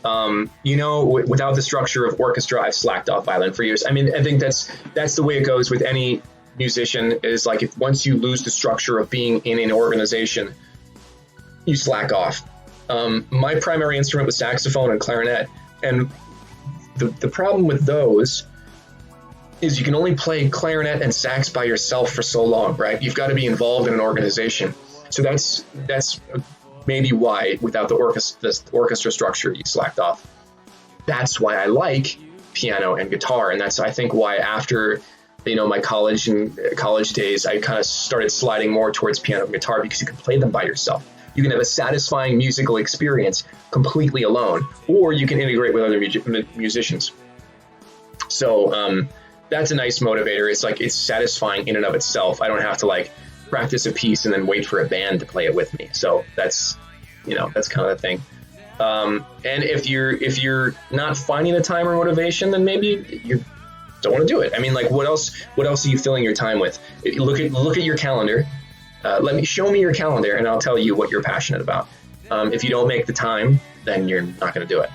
Speaker 1: Without the structure of orchestra, I've slacked off violin for years. I mean, I think that's the way it goes with any musician, is like, if once you lose the structure of being in an organization, you slack off. My primary instrument was saxophone and clarinet, and the problem with those is you can only play clarinet and sax by yourself for so long, right? You've got to be involved in an organization. So that's maybe why, without the orchestra structure, you slacked off. That's why I like piano and guitar, and that's, I think, why after my college days, I kind of started sliding more towards piano and guitar, because you can play them by yourself. You can have a satisfying musical experience completely alone, or you can integrate with other musicians. So that's a nice motivator. It's like, it's satisfying in and of itself. I don't have to like practice a piece and then wait for a band to play it with me. So that's kind of the thing. And if you're not finding the time or motivation, then maybe you don't want to do it. I mean, like, what else are you filling your time with? Look at your calendar. Show me your calendar, and I'll tell you what you're passionate about. If you don't make the time, then you're not going to do it.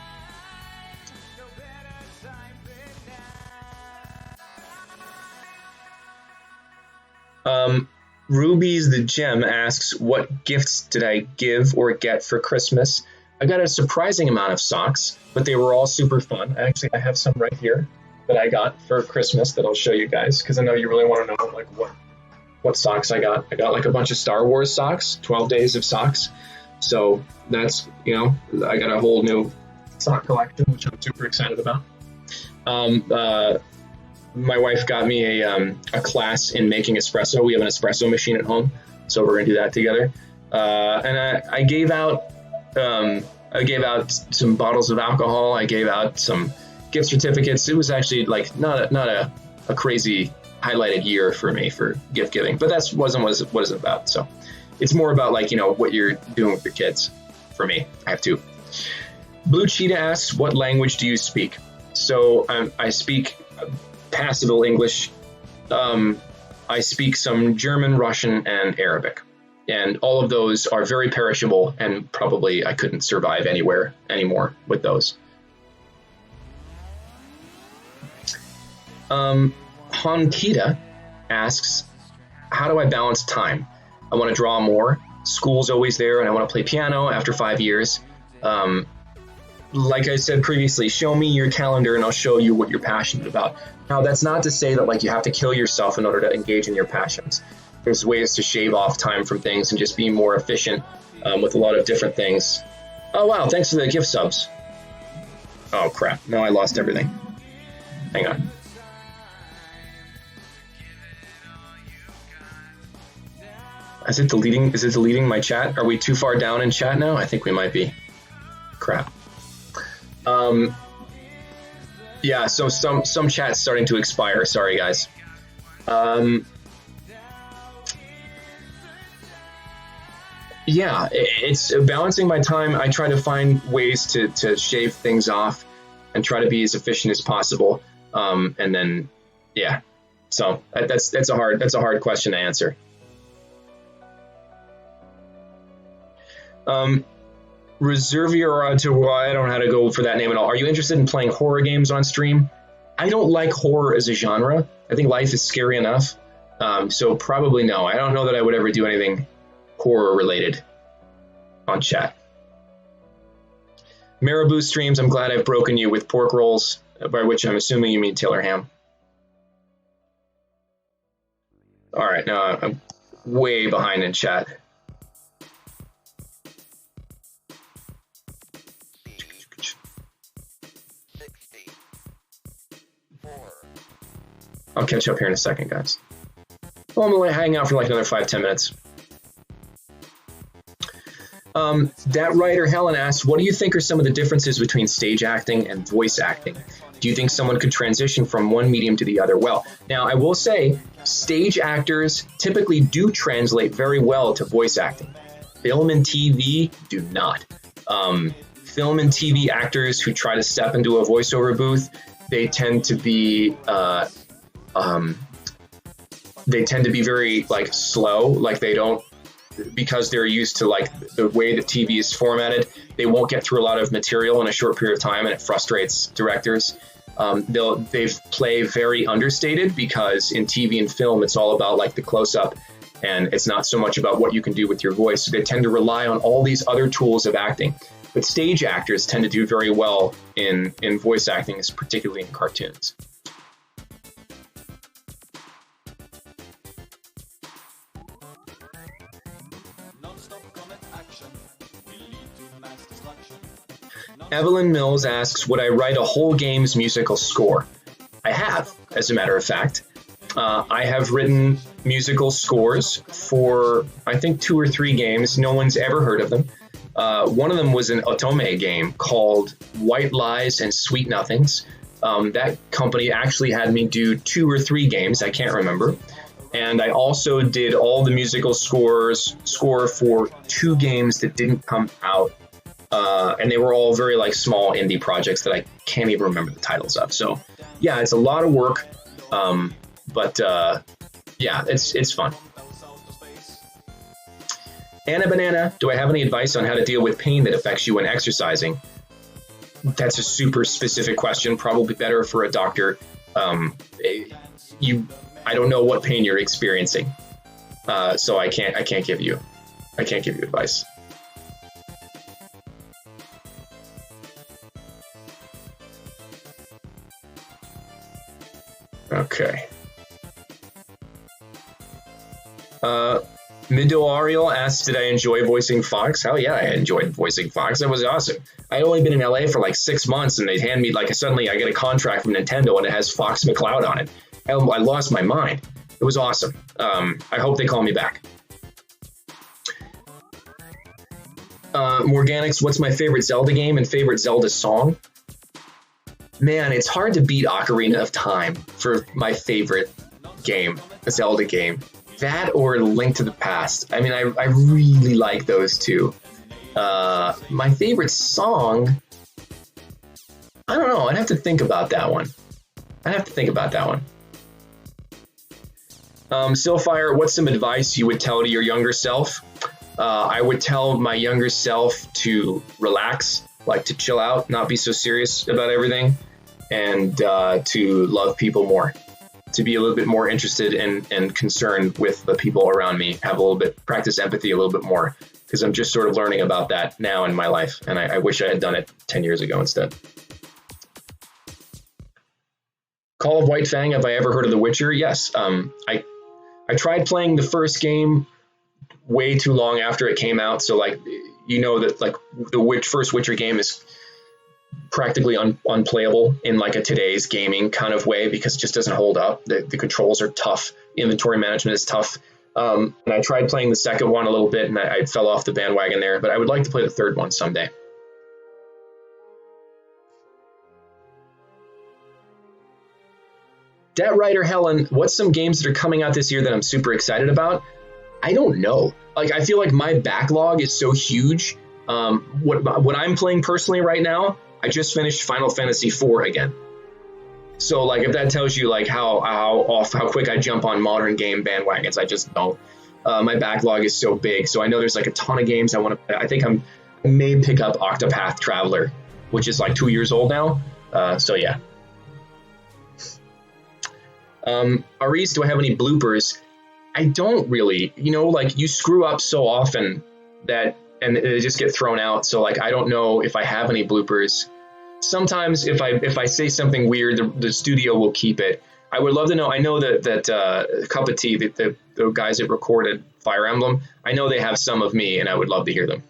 Speaker 1: Ruby's the Gem asks, what gifts did I give or get for Christmas? I got a surprising amount of socks, but they were all super fun. I have some right here that I got for Christmas that I'll show you guys, because I know you really want to know like what socks I got. I got like a bunch of Star Wars socks, 12 days of socks. So that's, I got a whole new sock collection, which I'm super excited about. My wife got me a class in making espresso. We have an espresso machine at home, so we're gonna do that together. And I gave out some bottles of alcohol. I gave out some gift certificates. It was actually like not a crazy highlighted year for me for gift giving, but that wasn't what it's about. So it's more about like, what you're doing with your kids. For me, I have two. Blue Cheetah asks, what language do you speak? So I speak passable English. I speak some German, Russian, and Arabic. And all of those are very perishable, and probably I couldn't survive anywhere anymore with those. Honkita asks, how do I balance time? I want to draw more. School's always there, and I want to play piano after 5 years. Like I said previously, show me your calendar and I'll show you what you're passionate about. Now, that's not to say that like you have to kill yourself in order to engage in your passions. There's ways to shave off time from things and just be more efficient with a lot of different things. Oh, wow. Thanks for the gift subs. Oh, crap. Now I lost everything. Hang on. Is it deleting my chat? Are we too far down in chat now? I think we might be. Crap. Yeah, so some chat's starting to expire. Sorry, guys. Yeah, it's balancing my time. I try to find ways to shave things off and try to be as efficient as possible. And then, yeah, so that's a hard question to answer. Reservior to I don't know how to go for that name at all. Are you interested in playing horror games on stream? I don't like horror as a genre. I think life is scary enough. So probably no. I don't know that I would ever do anything horror related on chat. Marabou streams, I'm glad I've broken you with pork rolls, by which I'm assuming you mean Taylor ham. All right, now I'm way behind in chat. I'll catch up here in a second, guys. Well, I'm gonna hang out for like another 5-10 minutes. That writer Helen asks, what do you think are some of the differences between stage acting and voice acting? Do you think someone could transition from one medium to the other well? Now, I will say, stage actors typically do translate very well to voice acting. Film and TV do not. Film and TV actors who try to step into a voiceover booth, they tend to be very like slow, like they don't, because they're used to like the way the TV is formatted, they won't get through a lot of material in a short period of time, and it frustrates directors. They play very understated because in TV and film, it's all about like the close-up, and it's not so much about what you can do with your voice. So they tend to rely on all these other tools of acting. But stage actors tend to do very well in voice acting, particularly in cartoons. Evelyn Mills asks, would I write a whole game's musical score? I have, as a matter of fact. I have written musical scores for, I think, 2 or 3 games. No one's ever heard of them. One of them was an otome game called White Lies and Sweet Nothings. That company actually had me do 2 or 3 games. I can't remember. And I also did all the musical score for 2 games that didn't come out. And they were all very like small indie projects that I can't even remember the titles of. So yeah, it's a lot of work. But yeah, it's fun. Anna Banana, do I have any advice on how to deal with pain that affects you when exercising? That's a super specific question, probably better for a doctor. I don't know what pain you're experiencing. So I can't give you advice. Okay. Midoriel asks, did I enjoy voicing Fox? Hell yeah, I enjoyed voicing Fox. That was awesome. I'd only been in LA for like 6 months, and they hand me suddenly I get a contract from Nintendo and it has Fox McCloud on it. I lost my mind. It was awesome. I hope they call me back. Morganix, what's my favorite Zelda game and favorite Zelda song? Man, it's hard to beat Ocarina of Time for my favorite game, a Zelda game. That or Link to the Past. I mean, I really like those two. My favorite song, I don't know. I'd have to think about that one. Silfire, what's some advice you would tell to your younger self? I would tell my younger self to relax, like to chill out, not be so serious about everything, and to love people more, to be a little bit more interested and concerned with the people around me, practice empathy a little bit more, because I'm just sort of learning about that now in my life, and I wish I had done it 10 years ago instead. Call of White Fang, have I ever heard of The Witcher? Yes. I tried playing the first game way too long after it came out, so like that like the first Witcher game is practically unplayable in like a today's gaming kind of way, because it just doesn't hold up. The controls are tough, inventory management is tough, and I tried playing the second one a little bit and I fell off the bandwagon there, but I would like to play the third one someday. Debt Writer Helen, what's some games that are coming out this year that I'm super excited about? I don't know. Like, I feel like my backlog is so huge. What I'm playing personally right now, I just finished Final Fantasy IV again. So like, if that tells you like how quick I jump on modern game bandwagons, I just don't. My backlog is so big, so I know there's like a ton of games I want to play. I think I may pick up Octopath Traveler, which is like 2 years old now. So yeah. Aris, do I have any bloopers? I don't really. Like, you screw up so often and they just get thrown out. So like, I don't know if I have any bloopers. Sometimes if I say something weird, the studio will keep it. I would love to know. I know that Cup of Tea, the guys that recorded Fire Emblem, I know they have some of me, and I would love to hear them.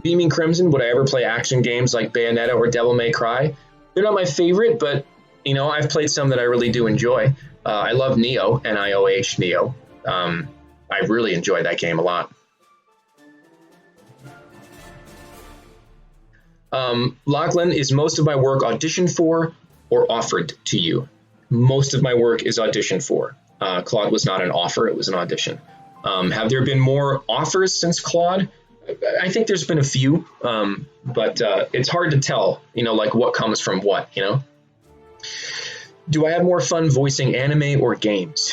Speaker 1: Beaming Crimson, would I ever play action games like Bayonetta or Devil May Cry? They're not my favorite, but I've played some that I really do enjoy. I love Neo, Nioh Neo. I really enjoy that game a lot. Lachlan, is most of my work auditioned for or offered to you? Most of my work is auditioned for. Claude was not an offer, it was an audition. Have there been more offers since Claude? I think there's been a few, but it's hard to tell, like what comes from what, Do I have more fun voicing anime or games?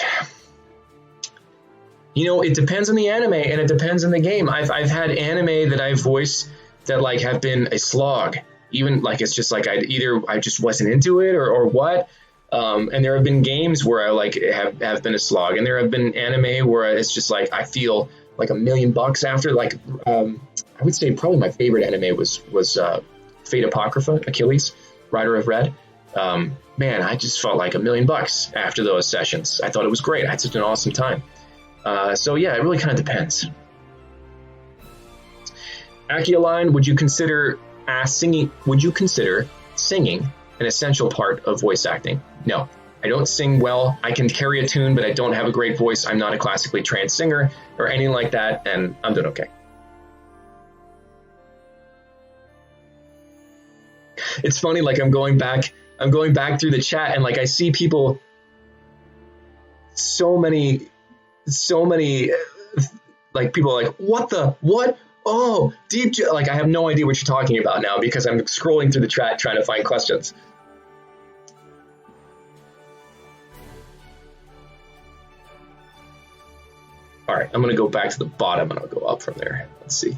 Speaker 1: It depends on the anime and it depends on the game. I've had anime that I voiced that like have been a slog. Even like, it's just like I just wasn't into it or what. And there have been games where I like have been a slog, and there have been anime where it's just like I feel like $1 million after. Like I would say probably my favorite anime was Fate Apocrypha, Achilles, Rider of Red. Man, I just felt like $1 million after those sessions. I thought it was great. I had such an awesome time. So yeah, it really kind of depends. Akialine, would you consider singing? Would you consider singing an essential part of voice acting? No, I don't sing well. I can carry a tune, but I don't have a great voice. I'm not a classically trained singer or anything like that, and I'm doing okay. It's funny, like I'm going back through the chat, and like I see people, so many, like people are like, what? Oh, like I have no idea what you're talking about now because I'm scrolling through the chat trying to find questions. All right, I'm going to go back to the bottom and I'll go up from there. Let's see.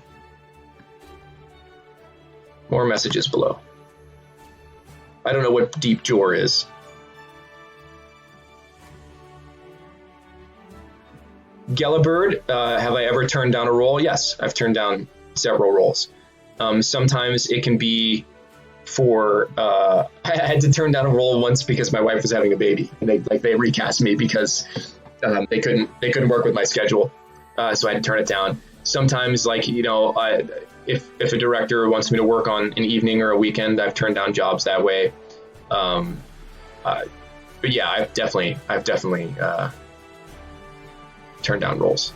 Speaker 1: More messages below. I don't know what Deep Jor is. Gelabird, have I ever turned down a role? Yes, I've turned down several roles. Sometimes it can be for, I had to turn down a role once because my wife was having a baby, and they recast me because they couldn't work with my schedule, so I had to turn it down. Sometimes, like, if a director wants me to work on an evening or a weekend, I've turned down jobs that way. But yeah, I've definitely turn down roles.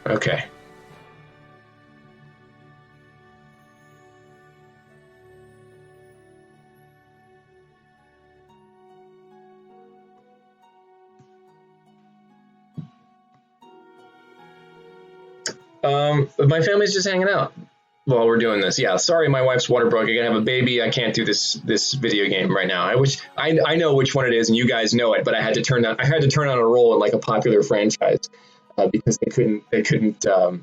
Speaker 1: Okay. My family's just hanging out. while we're doing this. Yeah, sorry, my wife's water broke. I gotta have a baby. I can't do this video game right now. I know which one it is, and you guys know it, but I had to turn on a roll in like a popular franchise because they couldn't do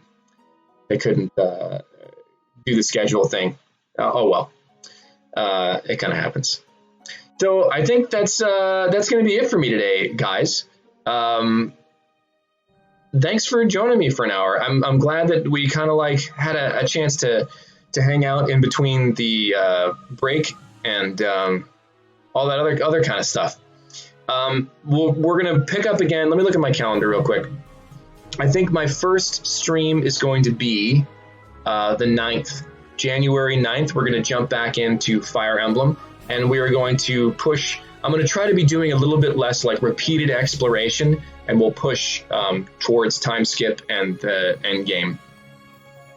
Speaker 1: the schedule thing. Oh well, it kind of happens. So I think that's going to be it for me today, guys. Thanks for joining me for an hour. I'm glad that we kind of like had a chance to hang out in between the break and all that other kind of stuff. We're gonna pick up again. Let me look at my calendar real quick. I think my first stream is going to be the 9th, January 9th. We're gonna jump back into Fire Emblem, and we are going to push. I'm going to try to be doing a little bit less like repeated exploration, and we'll push towards time skip and the end game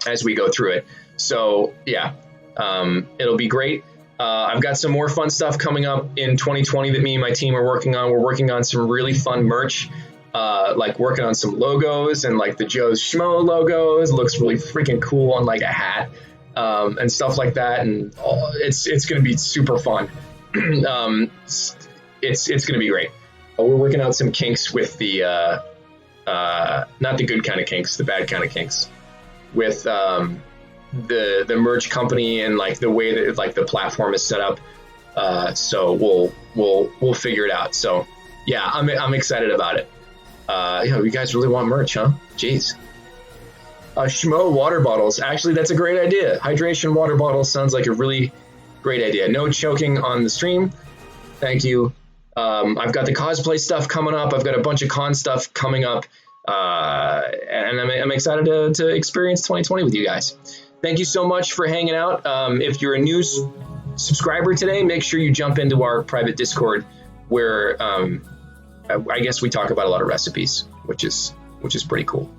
Speaker 1: as we go through it. So yeah, it'll be great. I've got some more fun stuff coming up in 2020 that me and my team are working on. We're working on some really fun merch, like working on some logos and like the Joe's Schmo logos. It looks really freaking cool on like a hat and stuff like that. And it's going to be super fun. It's going to be great. We're working out some kinks with the not the good kind of kinks, the bad kind of kinks, with the merch company and like the way that like the platform is set up. So we'll figure it out. So yeah, I'm excited about it. You guys really want merch, huh? Jeez. Schmo water bottles. Actually, that's a great idea. Hydration water bottles sounds like a really great idea. No choking on the stream. Thank you. I've got the cosplay stuff coming up. I've got a bunch of con stuff coming up. And I'm excited to experience 2020 with you guys. Thank you so much for hanging out. If you're a new subscriber today, make sure you jump into our private Discord where I guess we talk about a lot of recipes, which is pretty cool.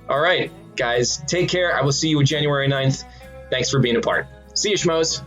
Speaker 1: All right, guys, take care. I will see you January 9th. Thanks for being a part. See you, Schmoes.